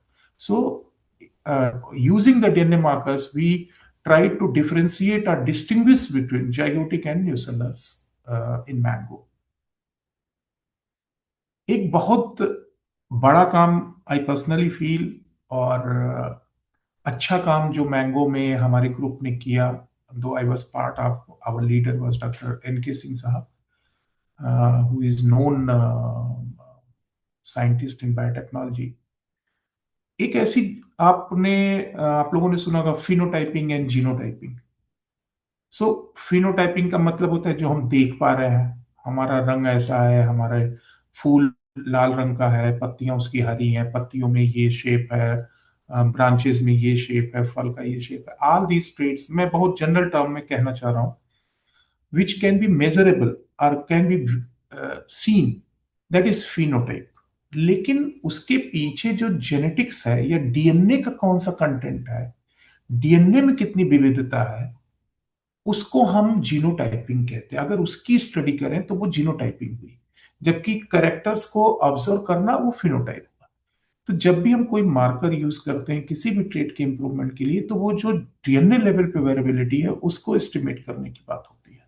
So using the DNA markers, we try to differentiate or distinguish between zygotic and new sellers in mango. एक बहुत बड़ा काम I personally feel, और अच्छा काम जो mango में हमारे ग्रुप ने किया, though I was part of, our leader was doctor NK Singh साहब, who is known scientist in biotechnology. एक ऐसी आपने आप लोगों ने सुना होगा phenotyping and genotyping. So phenotyping का मतलब होता है जो हम देख पा रहे हैं, हमारा रंग ऐसा है, हमारे फूल लाल रंग का है, पत्तियां उसकी हरी हैं, पत्तियों में ये शेप है, ब्रांचेस में ये शेप है, फल का ये शेप है. ऑल दीज ट्रेट्स मैं बहुत जनरल टर्म में कहना चाह रहा हूँ, which can be measurable or can be seen, that is phenotype. लेकिन उसके पीछे जो जेनेटिक्स है या डीएनए का कौन सा कंटेंट है, डीएनए में कितनी विविधता है, उसको हम जीनोटाइपिंग कहते हैं. अगर उसकी स्टडी करें तो वो जीनोटाइपिंग हुई, जबकि करेक्टर्स को ऑब्जर्व करना वो फिनोटाइप हुआ. तो जब भी हम कोई मार्कर यूज करते हैं किसी भी ट्रेट के इंप्रूवमेंट के लिए, तो वो जो डीएनए लेवल पे वेरिएबिलिटी है उसको एस्टिमेट करने की बात होती है.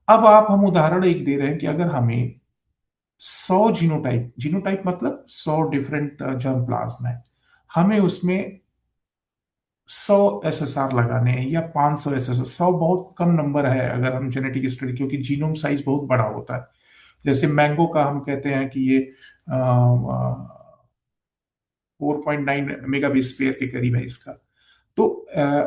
अब आप हम उदाहरण एक दे रहे हैं कि अगर हमें 100 जीनोटाइप, जीनोटाइप मतलब 100 डिफरेंट जर्म प्लाज्म है, हमें उसमें 100 एसएसआर लगाने हैं या 500 एसएसआर. 100 बहुत कम नंबर है अगर हम जेनेटिक स्टडी, क्योंकि जीनोम साइज बहुत बड़ा होता है. जैसे मैंगो का हम कहते हैं कि ये 4.9 मेगाबेस पेयर के करीब है इसका. तो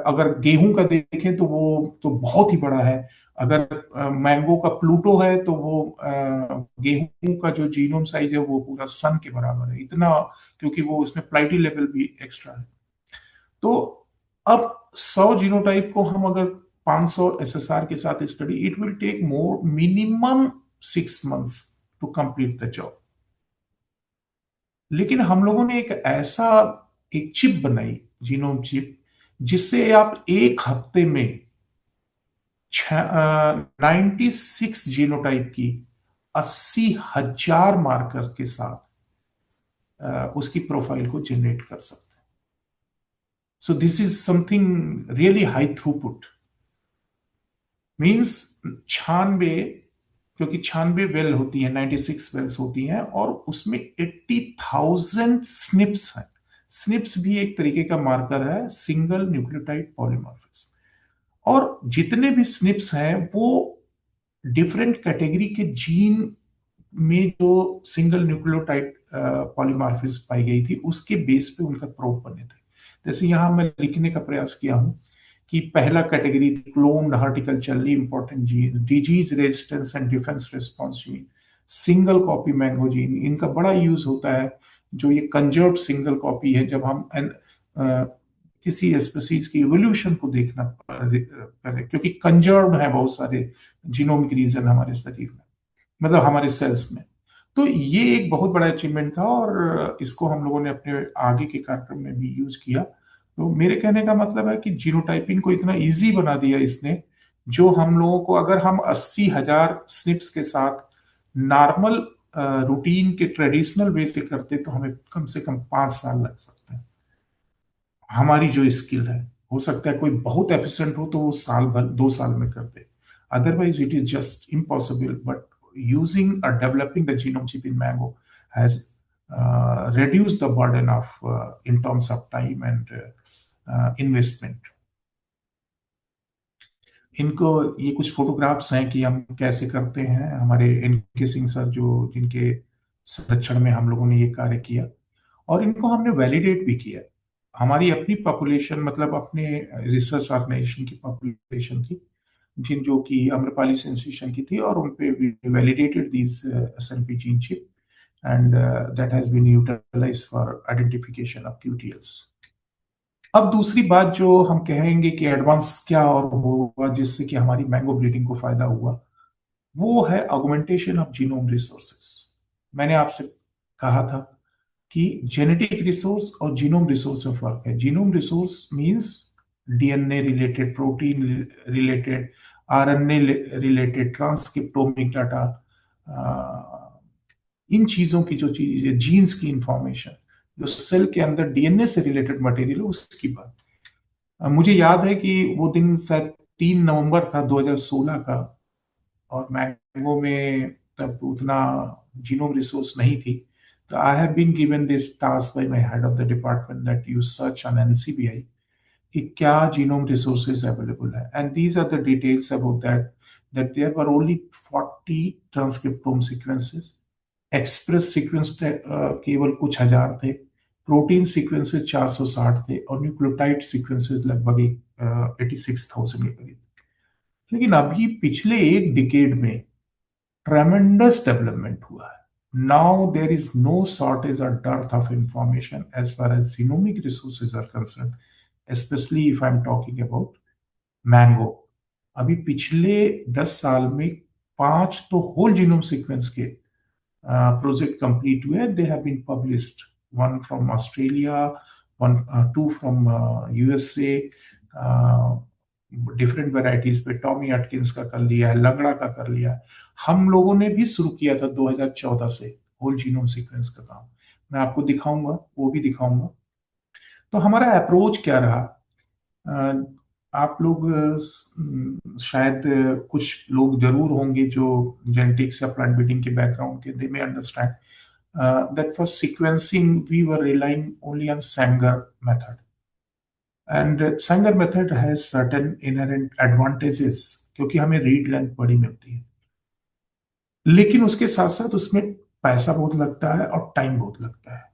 अगर गेहूं का देखें तो वो तो बहुत ही बड़ा है। अगर मैंगो का प्लूटो है तो वो गेहूं का जो जीनोम साइज है वो पूरा सन के बराबर है इतना, क्योंकि वो उसमें प्लाइटी लेवल भी एक्स्ट्रा है। तो अब 100 जीनोटाइप को हम अगर 500 एसएसआर के साथ study, it will take more minimum 6 months to complete the job. लेकिन हम लोगों ने एक ऐसा एक चिप बनाई, जीनोम चिप, जिससे आप एक हफ्ते में 96 जीनोटाइप की 80,000 मार्कर के साथ उसकी प्रोफाइल को जनरेट कर सकते हैं। सो this is something really high throughput, means 96, क्योंकि 96 वेल होती है, 96 वेल्स होती हैं, और उसमें 80,000 स्निप्स हैं। स्निप्स भी एक तरीके का मार्कर है, सिंगल न्यूक्लियोटाइड पॉलीमॉर्फिज्म। और जितने भी स्निप्स हैं वो डिफरेंट कैटेगरी के जीन में जो सिंगल न्यूक्लियोटाइड पॉलीमॉर्फिज्म पाई गई थी उसके बेस पे उनका प्रोब बने थे। जैसे यहां मैं लिखने का प्रयास किया हूं कि पहला category cloned horticulturally important gene, disease resistance and defence response gene, single copy mango gene, इनका बड़ा यूज होता है। जो ये कंजर्व सिंगल कॉपी है, जब हम किसी स्पीसीज की इवोल्यूशन को देखना पहले, क्योंकि कंजर्व है बहुत सारे जीनोमिक रीजन हमारे शरीर में, मतलब हमारे सेल्स में। तो ये एक बहुत बड़ा अचीवमेंट था और इसको हम लोगों ने अपने आगे के कार्यक्रम में भी यूज किया। तो मेरे कहने का मतलब है कि जीनोटाइपिंग को इतना इजी बना दिया इसने, जो हम लोगों को, अगर हम 80,000 स्निप्स के साथ नॉर्मल रूटीन के ट्रेडिशनल वे से करते तो हमें कम से कम 5 साल लग सकते हैं। हमारी जो स्किल है, हो सकता है कोई बहुत एफिशिएंट हो तो वो साल भर 2 साल में कर दे, otherwise it is just impossible. But using or developing the genome chip in Mango has reduced the burden of in terms of time and investment. इनको ये कुछ फोटोग्राफ्स हैं कि हम कैसे करते हैं, हमारे एनके सिंह सर जो जिनके संरक्षण में हम लोगों ने ये कार्य किया, और इनको हमने वैलिडेट भी किया। हमारी अपनी पॉपुलेशन, मतलब अपने रिसर्च ऑर्गेनाइजेशन की पॉपुलेशन थी, जिन जो कि अम्रपाली इंस्टीट्यूशन की थी, और उन पे validated this SNP gene chip, and that has been utilized for identification of QTLs. अब दूसरी बात जो हम कहेंगे कि एडवांस क्या और हुआ जिससे कि हमारी मैंगो ब्रीडिंग को फायदा हुआ, वो है ऑगमेंटेशन ऑफ जीनोम रिसोर्सेस। मैंने आपसे कहा था कि जेनेटिक रिसोर्स और जीनोम रिसोर्स में फर्क है। Genome resource means DNA related, protein related, RNA related, transcriptomic data, इन चीजों की जो चीज, जीन्स की इंफॉर्मेशन, जो सेल के अंदर डीएनए से रिलेटेड मटेरियल है उसकी बात। मुझे याद है कि वो दिन शायद 3 नवंबर था 2016 का, और मैंगो में तब उतना जीनोम रिसोर्स नहीं थी। तो I have been given this task by my head of the department that you search on NCBI कि क्या जीनोम रिसोर्सेज अवेलेबल है, and these are the details about that, that there were only 40 transcriptome sequences, express sequence केवल कुछ हजार थे, protein sequences 460 थे, और nucleotide sequences लगभग 86,000 के करीब। लेकिन अभी पिछले एक डिकेड में ट्रेमेंडस डेवलपमेंट हुआ है। Now there is no shortage और dearth of information as far as genomic resources are concerned, especially if I'm talking about mango. अभी पिछले 10 साल में 5 तो होल जीनोम सीक्वेंस के प्रोजेक्ट कंप्लीट हुए। They have been published, one from Australia, one 2 from USA, different varieties पे। Tommy Atkins का कर लिया है, लंगड़ा का कर लिया है। हम लोगों ने भी शुरू किया था 2014 से होल जीनोम सीक्वेंस का काम। मैं आपको दिखाऊंगा, वो भी दिखाऊंगा। तो हमारा अप्रोच क्या रहा, आप लोग शायद कुछ लोग जरूर होंगे जो जेनेटिक्स या प्लांट ब्रीडिंग के बैकग्राउंड के, they may understand that for sequencing we were relying only on Sanger method, and Sanger method has certain inherent advantages, क्योंकि हमें रीड लेंथ बड़ी मिलती है। लेकिन उसके साथ साथ उसमें पैसा बहुत लगता है और टाइम बहुत लगता है।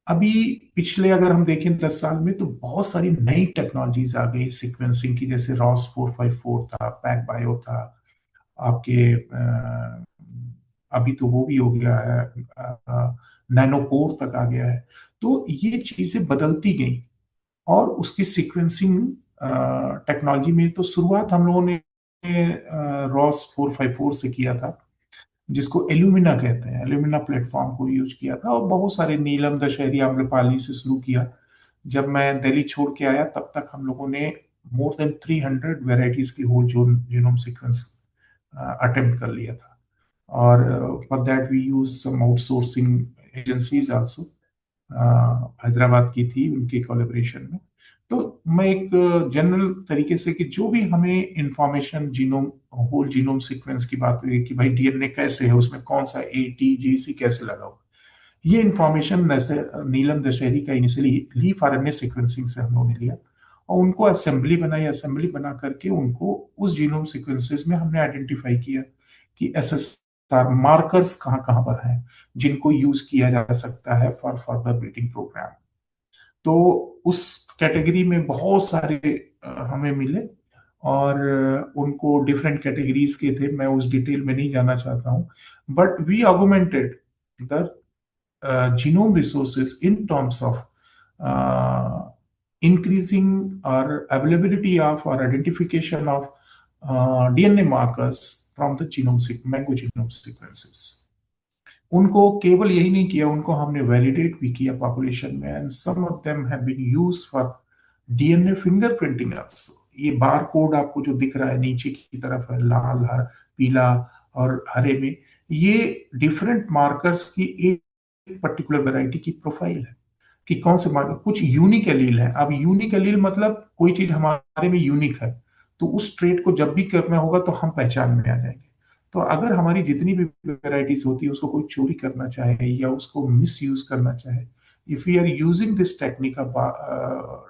अभी पिछले अगर हम देखें 10 साल में, तो बहुत सारी नई टेक्नोलॉजीज आ गई सिक्वेंसिंग की, जैसे रॉस 454 था, पैक बायो था आपके, अभी तो वो भी हो गया है, नैनोपोर तक आ गया है। तो ये चीजें बदलती गई, और उसकी सीक्वेंसिंग टेक्नोलॉजी में तो शुरुआत हम लोगों ने रॉस 454 से किया था, जिसको एल्यूमिना कहते हैं, एल्यूमिना प्लेटफॉर्म को यूज किया था, और बहुत सारे नीलम, दशहरी, आम्रपाली से शुरू किया। जब मैं दिल्ली छोड़ के आया तब तक हम लोगों ने मोर देन 300 वेराइटीज की होल जीनोम सीक्वेंस अटेम्प्ट कर लिया था। और for that we use some outsourcing agencies also, Hyderabad की थी, उनके कोलेब्रेशन में। तो मैं एक जनरल तरीके से, कि जो भी हमें information genome, whole genome sequence की बात हुई कि भाई डीएनए कैसे है, उसमें कौन सा ATGC कैसे लगा हुआ, ये इंफॉर्मेशन जैसे नीलम दशहरी का इनिशियली लीफ आरएनए सीक्वेंसिंग से हम लोगों ने लिया, और उनको असेंबली बनाई, असेंबली बना करके उनको उस जीनोम सीक्वेंसेस में हमने आइडेंटिफाई किया कि SSR मार्कर्स कहाँ कहाँ पर हैं, जिनको यूज किया जा सकता है फॉर फर्दर ब्रीडिंग प्रोग्राम। तो उस कैटेगरी में बहुत सारे हमें मिले, और उनको डिफरेंट कैटेगरीज के थे, मैं उस डिटेल में नहीं जाना चाहता हूँ। But we augmented the genome resources in terms of increasing our availability of or identification of DNA markers from the mango genome sequences. उनको केवल यही नहीं किया, उनको हमने वैलिडेट भी किया पॉपुलेशन में, and some of them have been used for DNA fingerprinting also. ये बार कोड आपको जो दिख रहा है नीचे की तरफ है, लाल, हर, पीला और हरे में, ये डिफरेंट मार्कर्स की एक पर्टिकुलर वैरायटी की प्रोफाइल है, कि कौन से मार्कर, कुछ यूनिक एलील है। अब यूनिक एलील मतलब कोई चीज हमारे में यूनिक है, तो उस ट्रेट को जब भी करना होगा तो हम पहचान में आ जाएंगे। तो अगर हमारी जितनी भी वेराइटीज होती है, उसको कोई चोरी करना चाहे या उसको मिस यूज करना चाहे, if we are using this technique of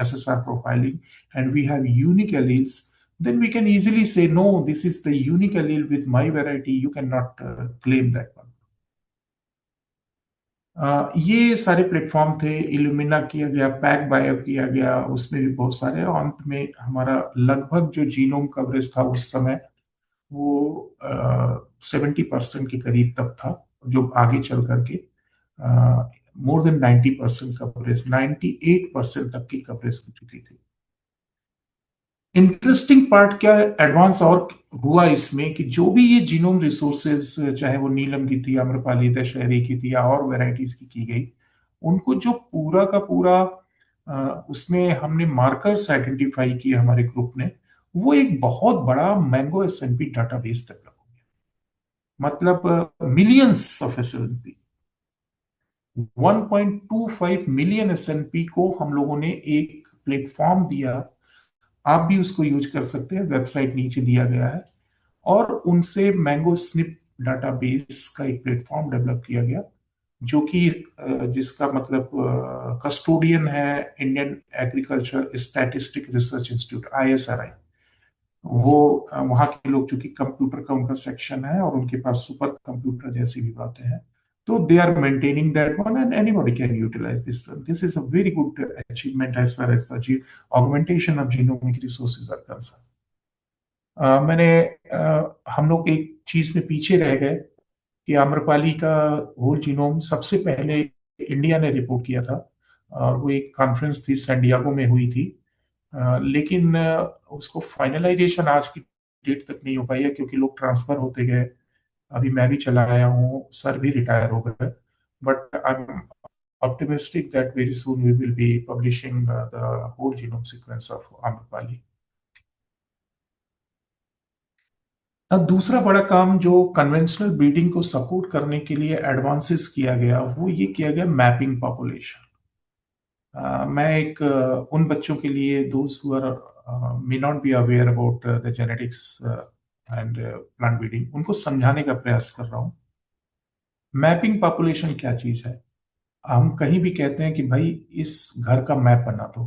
SSR profiling and we have unique alleles, then we can easily say, no, this is the unique allele with my variety, you cannot claim that one. ये सारे platform थे, Illumina किया गया, pack bio किया गया, उसमें भी बहुत सारे, और अंत में हमारा लगभग जो जीनोम कवरेज था उस समय, वो 70% के करीब तक था, जो आगे चल करके मोर देन 90% कवरेज, 98% तक की कवरेज हो चुकी थी। इंटरेस्टिंग पार्ट क्या है, एडवांस और हुआ इसमें, कि जो भी ये जीनोम रिसोर्सेज, चाहे वो नीलम की थी, आम्रपाली, दशहरी की थी, या और वेराइटीज की गई, उनको जो पूरा का पूरा उसमें हमने मार्कर्स आइडेंटिफाई किए हमारे ग्रुप ने, वो एक बहुत बड़ा मैंगो SNP डाटाबेस डेवलप हो गया। मतलब millions of SNP, 1.25 million SNP को हम लोगों ने एक प्लेटफॉर्म दिया। आप भी उसको यूज कर सकते हैं, वेबसाइट नीचे दिया गया है। और उनसे मैंगो स्निप डाटाबेस का एक प्लेटफॉर्म डेवलप किया गया, जो कि जिसका मतलब कस्टोडियन है Indian agriculture statistic research institute, ISRI। वो वहाँ के लोग, चूंकि कंप्यूटर का उनका सेक्शन है और उनके पास सुपर कंप्यूटर जैसी भी बातें हैं, तो they are maintaining that one, and anybody can utilise this one. This is a very good achievement as far as the augmentation of genomic resources are concern. हम लोग एक चीज में पीछे रह गए, कि आम्रपाली का होल जीनोम सबसे पहले इंडिया ने रिपोर्ट किया था, और वो एक कॉन्फ्रेंस थी, सैन डियागो में हुई थी। लेकिन उसको फाइनलाइजेशन आज की डेट तक नहीं हो पाई है, क्योंकि लोग ट्रांसफर होते गए। अभी मैं भी चला आया हूँ, सर भी रिटायर हो गए, but I am optimistic that very soon we will be publishing the whole genome sequence of Amrapali. अब दूसरा बड़ा काम जो कन्वेंशनल ब्रीडिंग को सपोर्ट करने के लिए एडवांसेस किया गया, वो ये किया गया मैपिंग पॉपुलेशन। मैं एक उन बच्चों के लिए, those who are may not be aware about the genetics and plant breeding, उनको समझाने का प्रयास कर रहा हूँ। मैपिंग पॉपुलेशन क्या चीज है? हम कहीं भी कहते हैं कि भाई इस घर का मैप बना दो,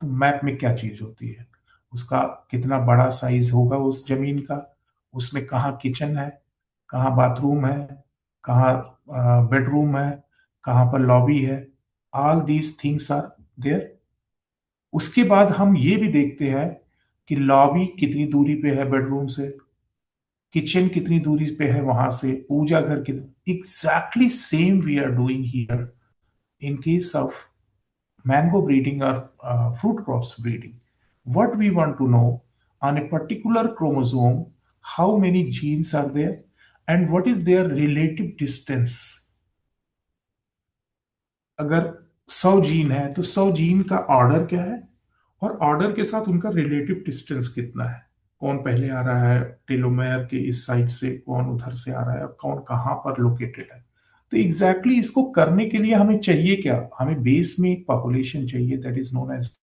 तो मैप में क्या चीज होती है? उसका कितना बड़ा साइज होगा उस जमीन का, उसमें कहाँ किचन है, कहाँ बाथरूम है, कहाँ बेडरूम है, कहाँ पर लॉबी है, all these things are there. उसके बाद हम ये भी देखते हैं कि लॉबी कितनी दूरी पे है बेडरूम से, किचन कितनी दूरी पे है वहां से, पूजा घर कितनी। Exactly same we are doing here in case of mango breeding or fruit crops breeding. What we want to know on a particular chromosome, how many genes are there and what is their relative distance. अगर 100 gene है तो 100 gene का order क्या है, और order के साथ उनका रिलेटिव डिस्टेंस कितना है, कौन पहले आ रहा है टेलोमेयर के इस साइड से, कौन उधर से आ रहा है, और कौन कहाँ पर लोकेटेड है। तो एग्जैक्टली exactly इसको करने के लिए हमें चाहिए क्या, हमें बेस में एक पॉपुलेशन चाहिए that is known as.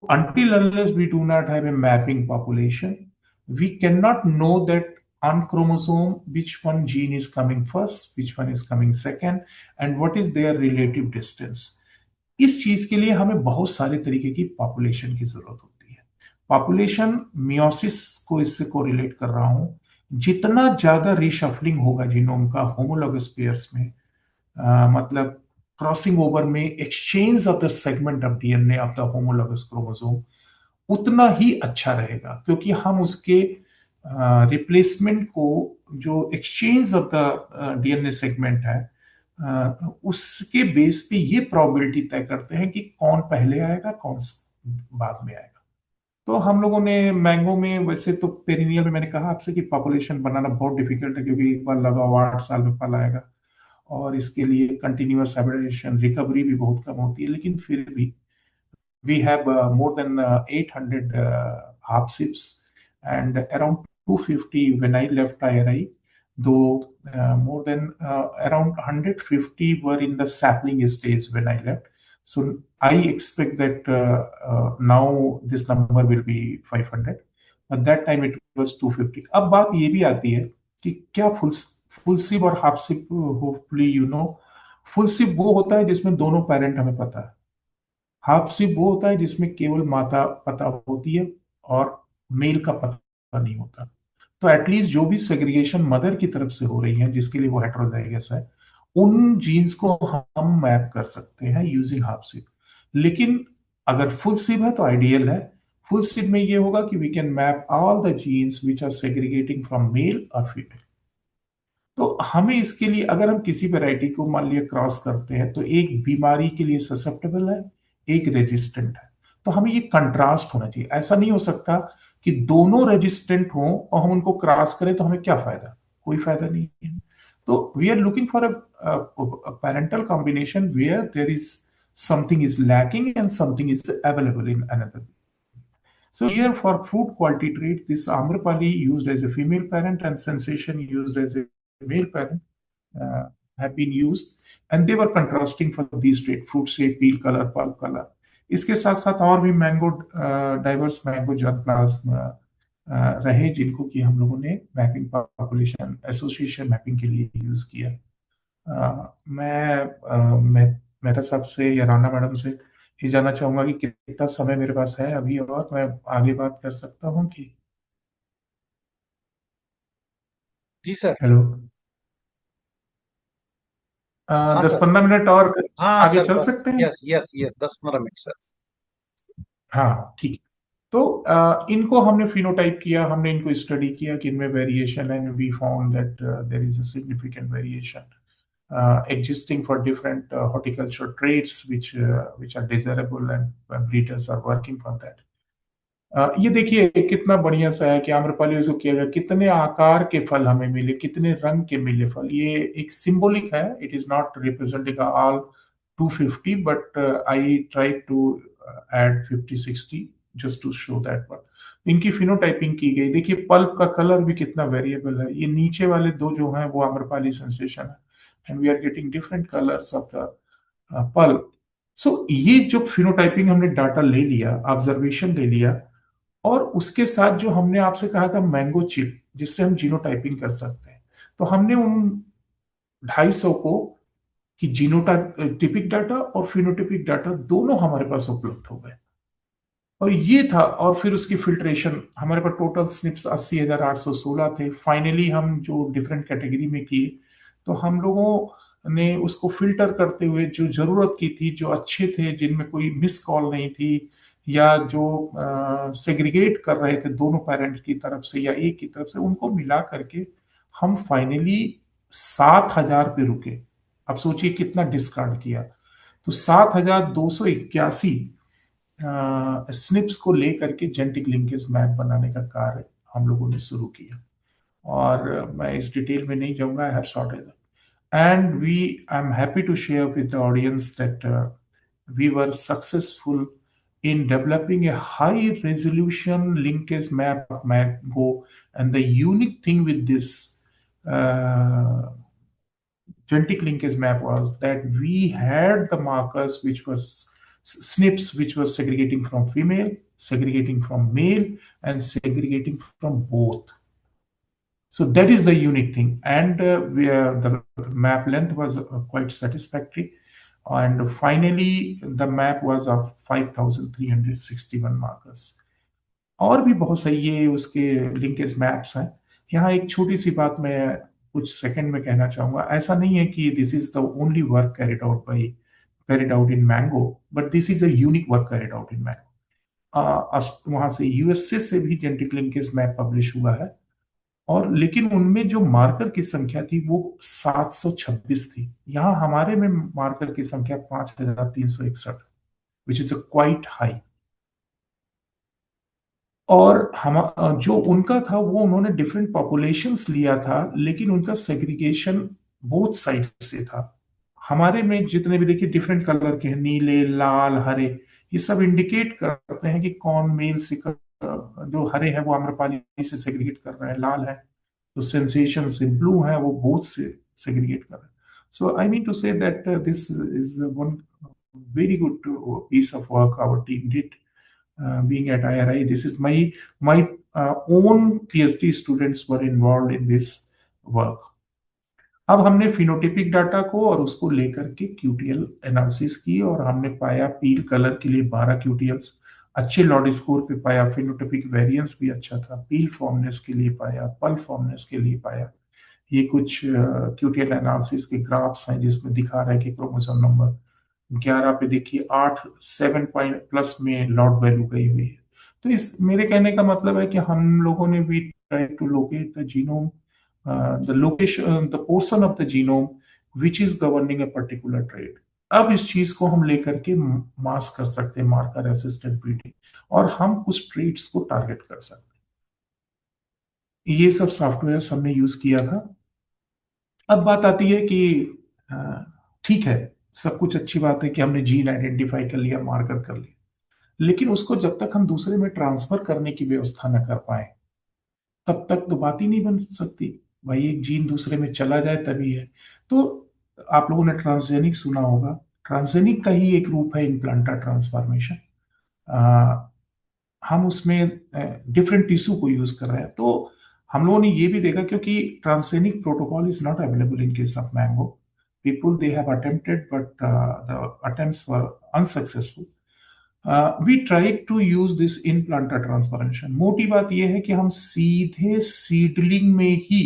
Until unless we do not have a mapping population, we cannot know that on chromosome which one gene is coming first, which one is coming second, and what is their relative distance. इस चीज के लिए हमें बहुत सारे तरीके की population की जरूरत होती है। पॉपुलेशन मियोसिस को इससे कोरिलेट कर रहा हूं, जितना ज्यादा रिशफलिंग होगा जीनोम का होमोलॉगस पेयर्स में, मतलब क्रॉसिंग ओवर में exchange of the segment of DNA of the homologous chromosome, उतना ही अच्छा रहेगा, क्योंकि हम उसके रिप्लेसमेंट को, जो exchange of the DNA segment है, उसके बेस पे ये प्रोबेबिलिटी तय करते हैं कि कौन पहले आएगा कौन बाद में आएगा। तो हम लोगों ने मैंगो में, वैसे तो पेरिनियल में मैंने कहा आपसे कि पॉपुलेशन बनाना बहुत डिफिकल्ट है, क्योंकि एक बार लगाओ 8 साल में फल आएगा, और इसके लिए कंटिन्यूअस हाइब्रिडेशन रिकवरी भी बहुत कम होती है। लेकिन फिर भी we have more than 800 harpsips, and around 250 when I left IRI, though more than around 150 were in the sapling stage when I left. So I expect that now this number will be 500. At that time it was 250. अब बात ये भी आती है कि क्या full sib और half sib, hopefully you know, full sib वो होता है जिसमें दोनों पेरेंट हमें पता है, हाफ सिप वो होता है जिसमें केवल माता पता होती है और मेल का पता नहीं होता। तो एटलीस्ट जो भी सेग्रीगेशन मदर की तरफ से हो रही है, जिसके लिए वो हेटेरोजाइगस है, उन जीन्स को हम मैप कर सकते हैं यूजिंग हाफ सिप। लेकिन अगर फुल सिप है तो आइडियल है। फुल सिप में ये होगा कि we can map all the genes which are segregating from male और फीमेल। तो हमें इसके लिए, अगर हम किसी वैरायटी को मान लिया क्रॉस करते हैं, तो एक बीमारी के लिए ससेप्टेबल है, एक रेजिस्टेंट है, तो हमें ये कंट्रास्ट होना चाहिए। ऐसा नहीं हो सकता कि दोनों रेजिस्टेंट हों और हम उनको क्रॉस करें, तो हमें क्या फायदा, कोई फायदा नहीं है। तो we are looking for a parental combination where there is something is lacking and something is available in another. So here for food quality trait, this Amrapali used as a female parent and Sensation used as a male parent uh, have been used, and they were contrasting for these trait, fruit shape, peel color, pulp color. इसके साथ साथ और भी mango, diverse mango germplasm रहे, जिनको कि हम लोगों ने मैपिंग पॉपुलेशन एसोसिएशन मैपिंग के लिए यूज किया। मैं मेहता साहब से या राना मैडम से ये जानना चाहूंगा कि कितना समय मेरे पास है अभी, और मैं आगे बात कर सकता हूँ कि। जी सर। हेलो। हाँ दस सर। 15 मिनट और हाँ आगे सर, चल बस सकते हैं। Yes yes yes 10-15 minute sir. हाँ ठीक। तो इनको हमने फिनोटाइप किया, हमने इनको स्टडी किया कि इनमें वेरिएशन है, and we found that there is a significant variation existing for different horticultural traits which are desirable, and breeders are working for that. ये देखिए कितना बढ़िया सा है कि आम्रपाली उसको किया गया, कितने आकार के फल हमें मिले, कितने रंग के मिले फल। ये एक सिंबॉलिक है, it is not representing all 250, but I try to add 50-60 just to show that one. इनकी फिनोटाइपिंग की गई। देखिए पल्प का कलर भी कितना वेरिएबल है। ये नीचे वाले दो जो हैं वो आम्रपाली सेंसेशन है, and we are getting different colours of the pulp. So ये जो फिनोटाइपिंग हमने डाटा ले लिया, ऑब्जर्वेशन ले लिया, और उसके साथ जो हमने आपसे कहा था मैंगो चिप, जिससे हम जीनोटाइपिंग कर सकते हैं, तो हमने उन 250 को कि जीनोटाइपिक डाटा और फिनोटाइपिक डाटा दोनों हमारे पास उपलब्ध हो गए, और ये था। और फिर उसकी फिल्ट्रेशन, हमारे पास टोटल स्निप्स 80,816 थे। फाइनली हम जो डिफरेंट कैटेगरी में किए, तो हम लोगों ने उसको फिल्टर करते हुए जो जरूरत की थी, जो अच्छे थे, जिनमें कोई मिस कॉल नहीं थी, या जो सेग्रीगेट कर रहे थे दोनों पेरेंट्स की तरफ से या एक की तरफ से, उनको मिला करके हम फाइनली 7,000 पे रुके। अब सोचिए कितना डिस्कार्ड किया। तो 7,281 स्निप्स को लेकर के जेनेटिक लिंकेज मैप बनाने का कार्य हम लोगों ने शुरू किया। और मैं इस डिटेल में नहीं जाऊंगा, I have sorted and I'm happy to share with the audience that we were successful in developing a high resolution linkage map of Mango. And the unique thing with this genetic linkage map was that we had the markers which was SNPs, which was segregating from female, segregating from male, and segregating from both. So that is the unique thing, and the map length was quite satisfactory, and finally the map was of 5,361 markers. और भी बहुत सही ये उसके linkage maps हैं। यहाँ एक छोटी सी बात मैं कुछ सेकंड में कहना चाहूंगा। ऐसा नहीं है कि this is the only work carried out in Mango, but this is a unique work carried out in Mango. वहां से यूएसए से भी जेनेटिक लिंकेज मैप पब्लिश हुआ है, और लेकिन उनमें जो मार्कर की संख्या थी वो 726 थी। यहाँ हमारे में मार्कर की संख्या 5,361, which is a quite high. और हम जो उनका था वो उन्होंने डिफरेंट पॉपुलेशंस लिया था, लेकिन उनका सेग्रीगेशन बोथ साइड से था। हमारे में जितने भी देखिए डिफरेंट कलर के हैं, नीले, लाल, हरे, ये सब इंडिकेट करते हैं कि कौन मेल से जो हरे है वो आम्रपाली से सेग्रीगेट कर रहे हैं, लाल है तो सेंसेशन से, ब्लू है वो बोथ से सेग्रीगेट कर रहे हैं। So I mean to say that this is one very good piece of work our team did. Being at IRI, this is my own PhD students were involved in this work. अब हमने phenotypic data को और उसको लेकर के QTL analysis की, और हमने पाया पील कलर के लिए 12 QTLs, अच्छे लॉड स्कोर पे पाया, फिनोटिपिक वेरिएंस भी अच्छा था, पील फॉर्मनेस के लिए पाया, पल फॉर्मनेस के लिए पाया। ये कुछ QTL एनालिसिस के ग्राफ्स हैं जिसमें दिखा रहा है कि क्रोमोसोम नंबर 11 पे देखिए 7 पॉइंट प्लस में लॉट वैल्यू गई हुई है। तो इस मेरे कहने का मतलब है कि हम लोगों ने भी try to locate the genome, the location, the portion of the genome which is governing a particular trait. अब इस चीज को हम लेकर के मास्क कर सकते हैं, मार्कर असिस्टेड ब्रीडिंग, और हम कुछ ट्रेट्स को टारगेट कर सकते हैं। ये सब सॉफ्टवेयर हमने यूज किया था। अब बात आती है कि ठीक है, सब कुछ अच्छी बात है कि हमने जीन आइडेंटिफाई कर लिया, मार्कर कर लिया, लेकिन उसको जब तक हम दूसरे में ट्रांसफर करने की व्यवस्था न कर पाए तब तक तो बात ही नहीं बन सकती। भाई एक जीन दूसरे में चला जाए तभी है। तो आप लोगों ने ट्रांसजेनिक सुना होगा, ट्रांसजेनिक का ही एक रूप है इम्प्लांटा ट्रांसफॉर्मेशन। हम उसमें डिफरेंट टिश्यू को यूज कर रहे हैं। तो हम लोगों ने ये भी देखा, क्योंकि transgenic protocol is not available in case of mango, people they have attempted, but the attempts were unsuccessful. We tried to use this in plantar transformation. मोटी बात यह है कि हम सीधे सीडलिंग में ही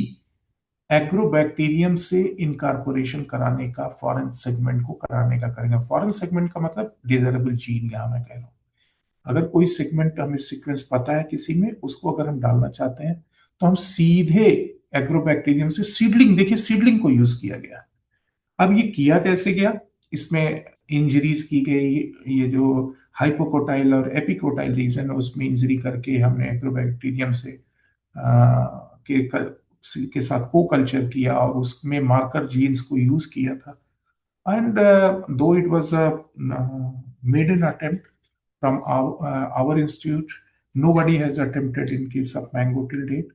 एग्रोबैक्टीरियम से इनकारपोरेशन कराने का, फॉरेन सेगमेंट को कराने का करेंगे। फॉरेन सेगमेंट का मतलब डिजायरेबल जीन, यहां मैं कह रहा हूं। अगर कोई सेगमेंट हमें सीक्वेंस पता है किसी में, उसको अगर हम डालना चाहते हैं तो हम सीधे एग्रोबैक्टीरियम से सीडलिंग, देखिए सीडलिंग को यूज किया गया। अब ये किया कैसे गया, इसमें इंजरीज की गई, ये जो हाइपोकोटाइल और एपिकोटाइल रीजन है उसमें इंजरी करके हमने एग्रोबैक्टीरियम से के साथ को कल्चर किया और उसमें मार्कर जीन्स को यूज किया था। And though it was a maiden attempt from our institute, nobody has attempted in case of mango till date.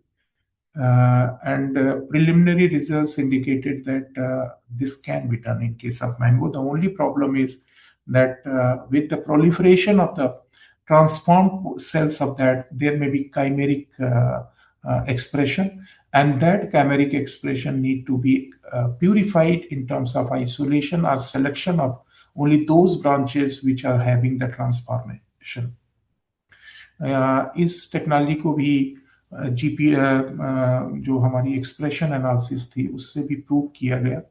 And preliminary results indicated that this can be done in case of mango. The only problem is that with the proliferation of the transformed cells of that, there may be chimeric expression, and that chimeric expression need to be purified in terms of isolation or selection of only those branches which are having the transformation. इस technology को भी GP जो हमारी expression analysis थी उससे भी prove किया गया।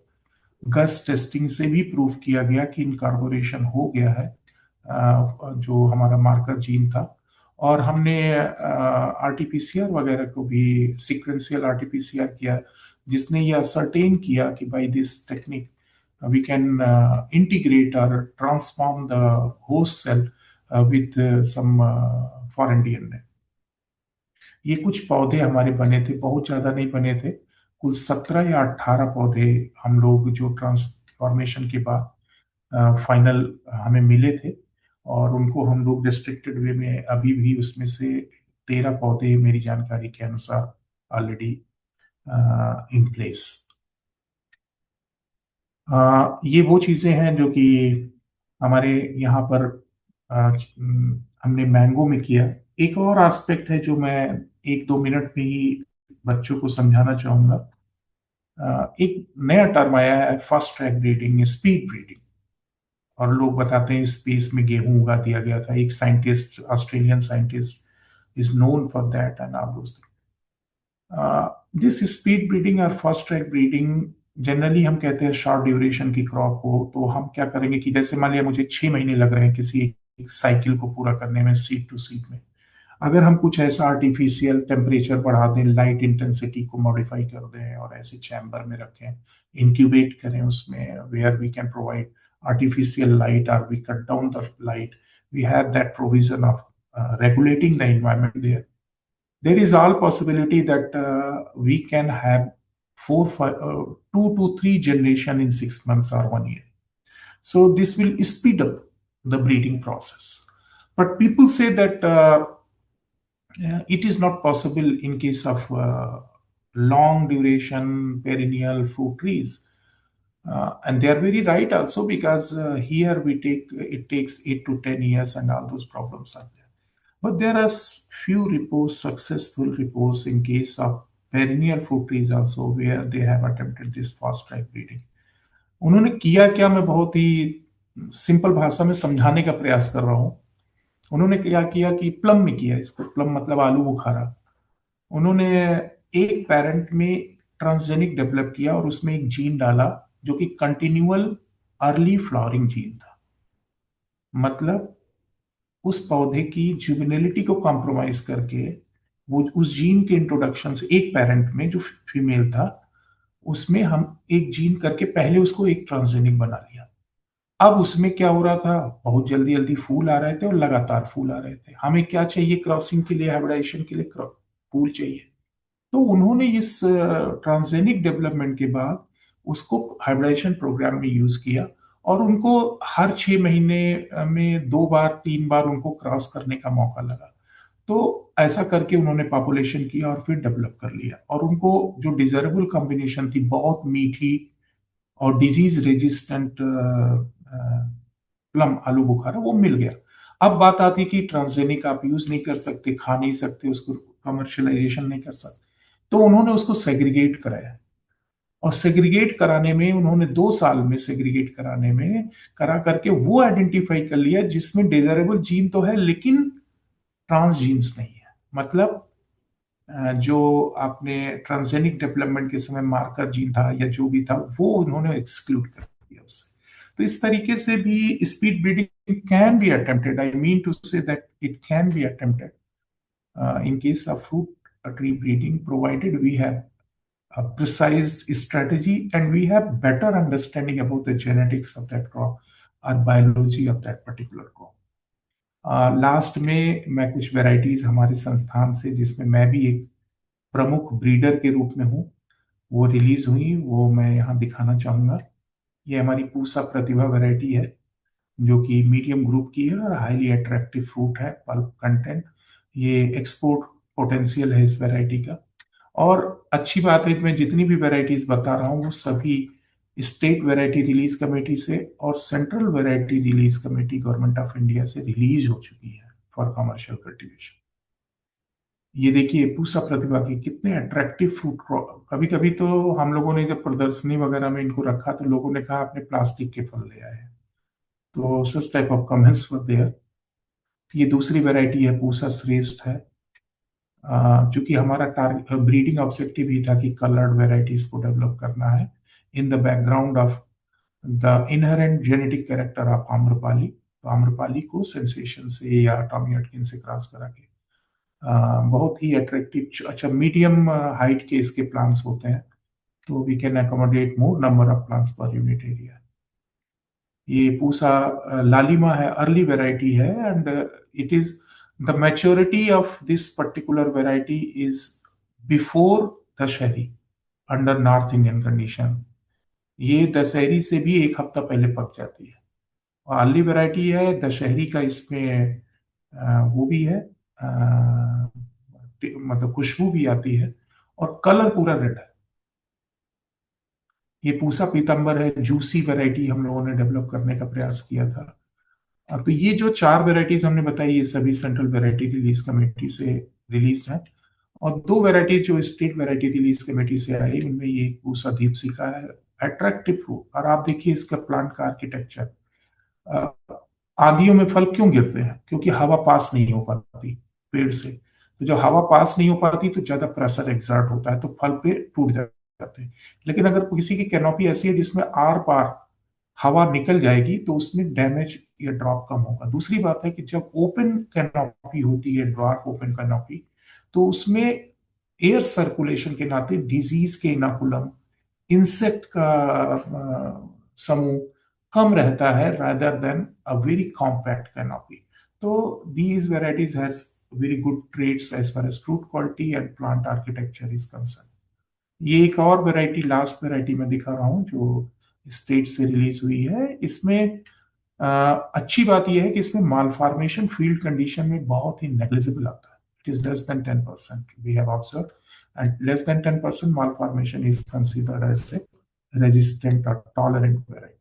गस टेस्टिंग से भी प्रूव किया गया कि इनकार्बोरेशन हो गया है, जो हमारा मार्कर जीन था। और हमने आरटीपीसीआर वगैरह को भी, सीक्वेंशियल आरटीपीसीआर किया, जिसने ये असरटेन किया कि by this technique we can integrate or transform the host cell with some foreign DNA. ये कुछ पौधे हमारे बने थे, बहुत ज्यादा नहीं बने थे, कुल 17 या 18 पौधे हम लोग जो ट्रांसफॉर्मेशन के बाद फाइनल हमें मिले थे, और उनको हम लोग रिस्ट्रिक्टेड वे में अभी भी उसमें से 13 पौधे मेरी जानकारी के अनुसार ऑलरेडी इन प्लेस। ये वो चीजें हैं जो कि हमारे यहाँ पर हमने मैंगो में किया। एक और एस्पेक्ट है जो मैं 1-2 मिनट में ही बच्चों को समझाना चाहूंगा। एक नया टर्म आया है, fast track breeding, speed breeding, और लोग बताते हैं स्पेस में गेहूं उगा दिया गया था। एक scientist, Australian scientist is known for that and all those things. This speed breeding और फास्ट ट्रैक ब्रीडिंग जनरली हम कहते हैं शॉर्ट ड्यूरेशन की क्रॉप हो, तो हम क्या करेंगे कि जैसे मान लिया मुझे 6 महीने लग रहे हैं किसी एक साइकिल को पूरा करने में, सीड टू सीड में, अगर हम कुछ ऐसा आर्टिफिशियल टेम्परेचर बढ़ा दें, लाइट इंटेंसिटी को मॉडिफाई कर दें और ऐसे चैम्बर में रखें, इंक्यूबेट करें उसमें, where we can provide artificial light or we cut down the light, we have that provision of regulating the environment there. There is all possibility that we can have 2 to 3 generation in 6 months or 1 year. So this will speed up the breeding process. But people say that it is not possible in case of long duration perennial fruit trees. And they are very right also, because here it takes 8 to 10 years and all those problems are there. But there are few reports, successful reports in case of perennial fruit trees also, where they have attempted this fast track breeding. उन्होंने किया क्या, मैं बहुत ही simple भाषा में समझाने का प्रयास कर रहा हूँ। उन्होंने क्या किया कि प्लम में किया इसको, प्लम मतलब आलू बुखारा। उन्होंने एक पेरेंट में ट्रांसजेनिक डेवलप किया और उसमें एक जीन डाला जो कि कंटिन्यूअल अर्ली फ्लावरिंग जीन था। मतलब उस पौधे की जुबिलिटी को कॉम्प्रोमाइज करके वो उस जीन के इंट्रोडक्शन से, एक पेरेंट में जो फीमेल था उसमें हम एक जीन करके पहले उसको एक ट्रांसजेनिक बना लिया। अब उसमें क्या हो रहा था, बहुत जल्दी जल्दी फूल आ रहे थे और लगातार फूल आ रहे थे। हमें क्या चाहिए क्रॉसिंग के लिए, हाइब्रिडाइजेशन के लिए फूल चाहिए। तो उन्होंने इस ट्रांसजेनिक डेवलपमेंट के बाद उसको हाइब्रिडाइजेशन प्रोग्राम में यूज किया, और उनको हर 6 महीने में 2 बार 3 बार उनको क्रॉस करने का मौका लगा। तो ऐसा करके उन्होंने पॉपुलेशन किया और फिर डेवलप कर लिया, और उनको जो डिजायरेबल कॉम्बिनेशन थी, बहुत मीठी और डिजीज रेजिस्टेंट प्लम आलू बुखारा, वो मिल गया। अब बात आती है कि ट्रांसजेनिक आप यूज नहीं कर सकते, खा नहीं सकते उसको, कमर्शियलाइजेशन नहीं कर सकते, तो उन्होंने उसको सेग्रीगेट कराया। और सेग्रीगेट कराने में उन्होंने 2 साल में सेग्रीगेट कराने में करा करके वो आइडेंटिफाई कर लिया जिसमें डिजायरेबल जीन तो है लेकिन ट्रांस जीन्स नहीं है। मतलब जो आपने ट्रांसजेनिक डेवलपमेंट के समय मार्कर जीन था या जो भी था, वो उन्होंने एक्सक्लूड कर दिया उससे। तो इस तरीके से भी speed breeding can be attempted. I mean to say that it can be attempted in case of fruit tree breeding, provided we have a precise strategy and we have better understanding about the genetics of that crop or biology of that particular crop. Last में मैं कुछ varieties हमारे संस्थान से, जिसमें मैं भी एक प्रमुख ब्रीडर के रूप में हूँ, वो रिलीज हुई, वो मैं यहाँ दिखाना चाहूँगा। ये हमारी पूसा प्रतिभा वैरायटी है, जो कि मीडियम ग्रुप की है और हाईली अट्रैक्टिव फ्रूट है, पल्प कंटेंट। ये एक्सपोर्ट पोटेंशियल है इस वैरायटी का। और अच्छी बात है, मैं जितनी भी वैरायटीज बता रहा हूँ वो सभी स्टेट वैरायटी रिलीज कमेटी से और central variety release committee government of India से रिलीज हो चुकी है फॉर कमर्शियल कल्टीवेशन। ये देखिए पूसा प्रतिभा की कितने अट्रैक्टिव फ्रूट। कभी कभी तो हम लोगों ने जब प्रदर्शनी वगैरह में इनको रखा तो लोगों ने कहा आपने प्लास्टिक के फल ले आए हैं, तो such type of comments were there. ये दूसरी वैरायटी है, पूसा श्रेष्ठ है। चूंकि हमारा टारगेट ब्रीडिंग ऑब्जेक्टिव ही था कि कलर्ड वेराइटीज को डेवलप करना है in the background of the inherent genetic character of Amrapali, तो आम्रपाली को सेंसेशन से या टॉमी हटकिन से क्रॉस करा के बहुत ही अट्रैक्टिव, अच्छा मीडियम हाइट के इसके प्लांट्स होते हैं, तो we can accommodate more number of plants per unit area. ये पूसा लालिमा है, अर्ली वेराइटी है, and it is the maturity of this particular variety is before Dashehari under north Indian condition. ये दशहरी से भी एक हफ्ता पहले पक जाती है, और अर्ली वेराइटी है। दशहरी का इसमें वो भी है, मतलब खुशबू भी आती है, और कलर पूरा रेड है। ये पूसा पीतंबर है, जूसी वैरायटी हम लोगों ने डेवलप करने का प्रयास किया था। तो ये जो 4 वेराइटीज हमने बताई, ये सभी सेंट्रल वेराइटी रिलीज कमेटी से रिलीज है, और 2 वेराइटीज जो स्टेट वेराइटी रिलीज कमेटी से आई, उनमें ये पूसा दीपसिका है, अट्रैक्टिव फ्रूट। और आप देखिए इसका प्लांट का आर्किटेक्चर, आंधियों में फल क्यों गिरते हैं? क्योंकि हवा पास नहीं हो पाती पेड़ से, तो जब हवा पास नहीं हो पाती तो ज्यादा प्रेशर एक्सर्ट होता है, तो फल पे टूट जाते हैं। लेकिन अगर किसी की कैनोपी ऐसी है जिसमें आर पार हवा निकल जाएगी, तो उसमें डैमेज या ड्रॉप कम होगा। दूसरी बात है कि जब ओपन कैनोपी होती है, ड्वार्फ ओपन कैनोपी, तो उसमें एयर सर्कुलेशन के नाते डिजीज के इनाकुलम, इंसेक्ट का समूह कम रहता है rather than a very compact canopy. So these varieties has very good traits as far as fruit quality and plant architecture is concerned. ये एक और वैरायटी, लास्ट वैरायटी में दिखा रहा हूँ जो स्टेट से रिलीज हुई है। इसमें अच्छी बात यह है कि इसमें मालफॉर्मेशन फील्ड कंडीशन में बहुत ही नेग्लिजिबल आता है। It is less than 10% we have observed, and less than 10% malformation is considered as a resistant और टॉलरेंट वैरायटी।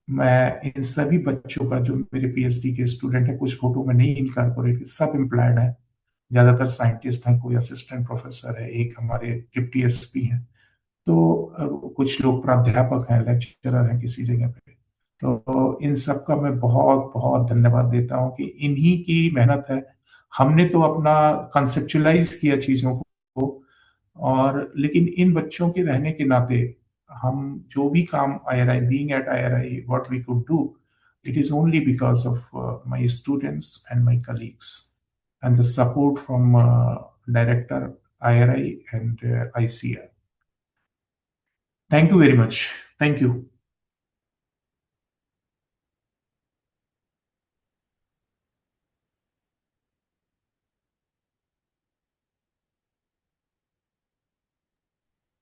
मैं इन सभी बच्चों का, जो मेरे पीएचडी के स्टूडेंट हैं, कुछ फोटो में नहीं इनकॉर्पोरेट, सब एम्प्लॉयड हैं, ज्यादातर साइंटिस्ट हैं, कोई असिस्टेंट प्रोफेसर है, एक हमारे डिप्टी एसपी हैं, तो कुछ लोग प्राध्यापक हैं, लेक्चरर हैं किसी जगह पे। तो इन सब का मैं बहुत बहुत धन्यवाद देता हूँ कि इन्हीं की मेहनत है। हमने तो अपना कंसेप्चुलाइज किया चीजों को, और लेकिन इन बच्चों के रहने के नाते हम जो भी काम IRI, being at IRI, what we could do, it is only because of my students and my colleagues and the support from director IRI and ICR. Thank you very much. Thank you.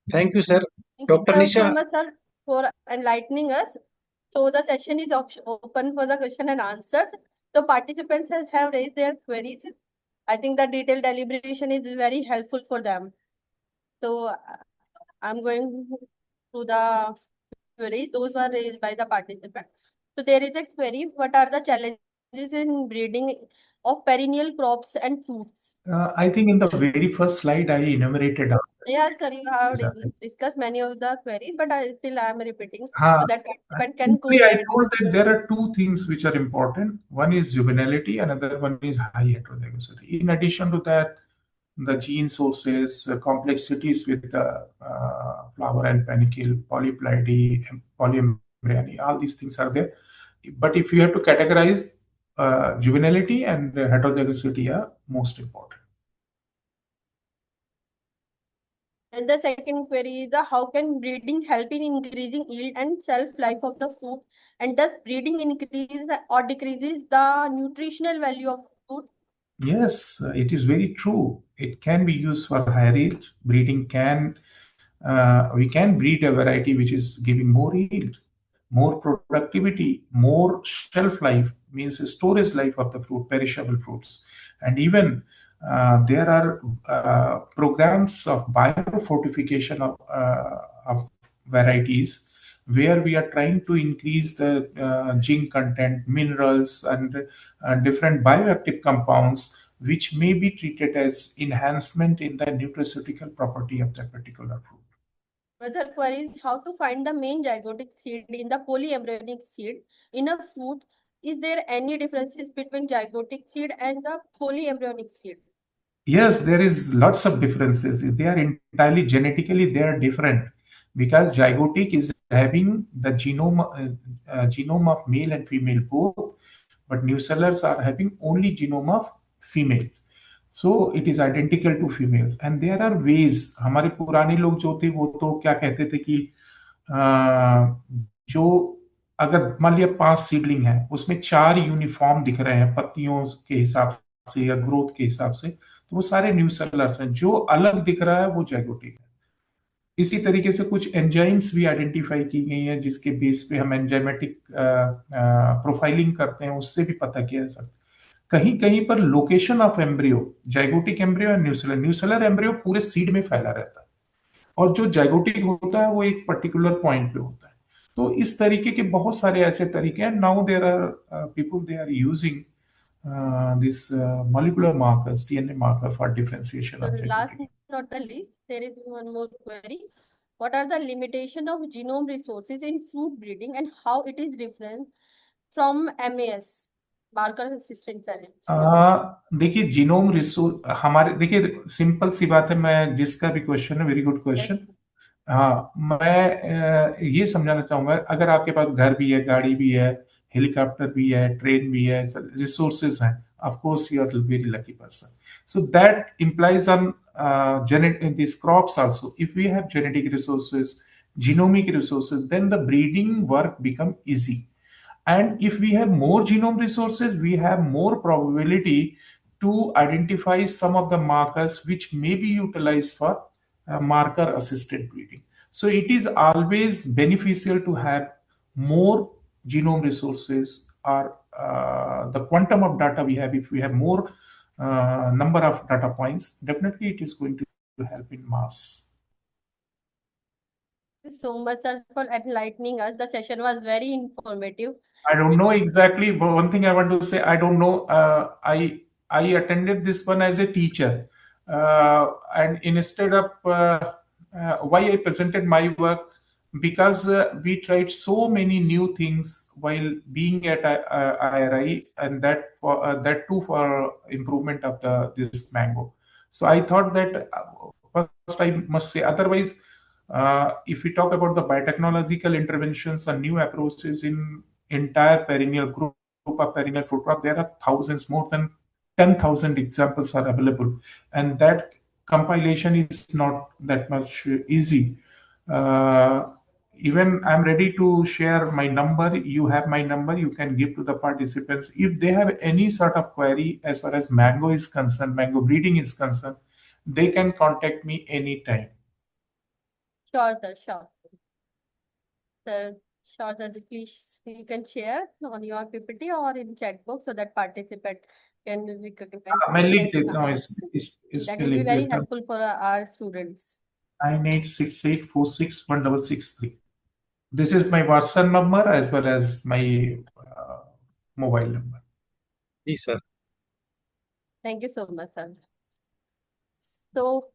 Thank you, sir. Dr. Thank you Nisha. very much, sir, for enlightening us. So the session is open for the question and answers. The participants have raised their queries. I think the detailed deliberation is very helpful for them. So I'm going to the queries. Those are raised by the participants. So there is a query: what are the challenges in breeding of perennial crops and fruits? I think in the very first slide I enumerated. Yeah, sir, you have Exactly. discussed many of the queries, but I am repeating हाँ, so that participant can simply I correlate. told that there are 2 things which are important. One is juvenility, another one is high heterozygosity. In addition to that, the gene sources, complexities with the flower and panicle, polyploidy, polyembryony, all these things are there. But if you have to categorize, juvenility and heterozygosity are most important. And the second query is how can breeding help in increasing yield and shelf life of the fruit? And does breeding increase or decreases the nutritional value of fruit? Yes, it is very true. It can be used for higher yield. Breeding can, we can breed a variety which is giving more yield, more productivity, more shelf life, means storage life of the fruit, perishable fruits. And even there are programs of biofortification of varieties where we are trying to increase the zinc content, minerals, and different bioactive compounds which may be treated as enhancement in the nutraceutical property of that particular fruit. Further query is how to find the main zygotic seed in the polyembryonic seed in a fruit. Is there any differences between zygotic seed and the polyembryonic seed? Yes, there is lots of differences. They are entirely genetically, they are different. because zygotic is having the genome of male and female both, but nucellars are having only genome of female. So it is identical to females, and there are ways. हमारे पुराने लोग जो थे वो तो क्या कहते थे कि जो अगर मान लिया 5 सीडलिंग है, उसमें 4 यूनिफॉर्म दिख रहे हैं पत्तियों के हिसाब से या ग्रोथ के हिसाब से, तो वो सारे न्यूसेलर्स हैं। जो अलग दिख रहा है वो जाइगोटिक है। इसी तरीके से कुछ एंजाइम्स भी आइडेंटिफाई की गई हैं, जिसके बेस पे हम एंजाइमेटिक प्रोफाइलिंग करते हैं, उससे भी पता किया जा सकता है। कहीं कहीं पर location of embryo, zygotic embryo और न्यूसेलर एम्ब्रियो पूरे सीड में फैला रहता है, और जो जाइगोटिक होता है वो एक पर्टिकुलर पॉइंट पे होता है। तो इस तरीके के बहुत सारे ऐसे तरीके हैं। Now there are people they are using this molecular markers, DNA marker for differentiation So of last genetic. not the least, there is one more query. What are the limitations of genome resources in fruit breeding and how it is different from MAS, marker assisted challenge? देखिए genome resource हमारे, देखिए simple सी बात है, मैं जिसका भी question है, very good question. हाँ, मैं ये समझाना चाहूंगा, अगर आपके पास घर भी है, गाड़ी भी है, हेलीकॉप्टर भी है, ट्रेन भी है, रिसोर्सेज हैं, of course you are very lucky person. So that implies on these crops also. If we have genetic resources, genomic resources, then the breeding work become easy. And if we have more genome resources, we have more probability to identify some of the markers which may be utilized for marker assisted breeding. So it is always beneficial to have more genome resources, or the quantum of data we have. If we have more number of data points, definitely it is going to help in mass. Thank you so much, sir, for enlightening us. The session was very informative. I don't know exactly, but one thing I want to say, I don't know. I attended this one as a teacher, and instead of why I presented my work, because we tried so many new things while being at IRI, and that too for improvement of this mango. So I thought that first I must say, otherwise, if we talk about the biotechnological interventions and new approaches in entire perennial group of perennial fruit crop, there are thousands, more than 10,000 examples are available, and that compilation is not that much easy. Even I'm ready to share my number. You have my number. You can give to the participants if they have any sort of query as far as mango is concerned, mango breeding is concerned. They can contact me anytime. Sure, sir, sure. Sir, sure, sir, please you can share on your PPT or in chat box so that participant can recognize. मैं लिख देता हूँ इस That पे will be लिख very देता हूँ helpful for our students. 9868461163. This is my WhatsApp number as well as my mobile number. Yes, sir. Thank you so much, sir. So,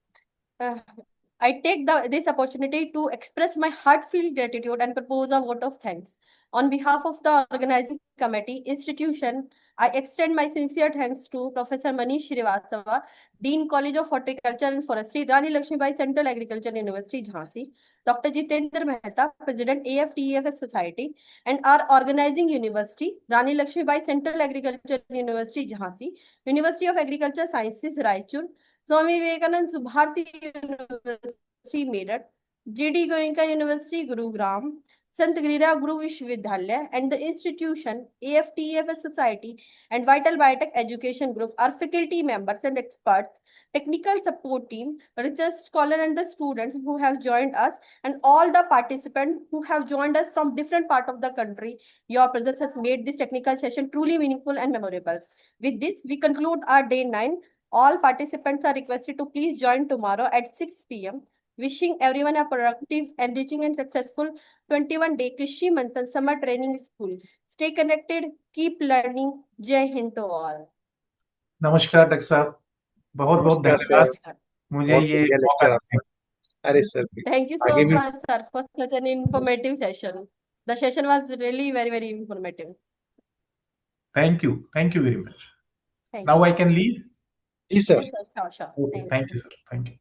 I take this opportunity to express my heartfelt gratitude and propose a vote of thanks. On behalf of the organizing committee, institution, I extend my sincere thanks to Professor Manish Srivastava, Dean College of Horticulture and Forestry, Rani Lakshmibai Central Agriculture University, Jhansi, Dr. Jitendra Mehta, President AFTEFS Society, and our organizing university, Rani Lakshmibai Central Agriculture University, Jhansi, University of Agriculture Sciences, Raichur, Swami Vivekanand Subharti University, Meerut, G.D. Goenka University, Gurugram, Sant Girira Guru Vishwavidhyalaya, and the institution, AFTEFS Society, and Vital Biotech Education Group are faculty members and experts, technical support team, research scholar, and the students who have joined us, and all the participants who have joined us from different parts of the country. Your presence has made this technical session truly meaningful and memorable. With this, we conclude our day 9. All participants are requested to please join tomorrow at 6 p.m. Wishing everyone a productive, enriching, and successful 21-day Krishi Manthan Summer Training School. Stay connected, keep learning. Jai Hind to all. नमस्कार doctor साहब, बहुत बहुत नमस्कार धन्यवाद sir, मुझे बहुत ये बढ़िया मौका लेक्चर देने आपका। अरे सर, Thank you आगे so भी much, sir, for such an informative session. The session was really very, very informative. Thank you very much. Thank Now you. I can leave. जी sir. Yes, sir. Sure, sure. Okay, thank you, sir. Thank you.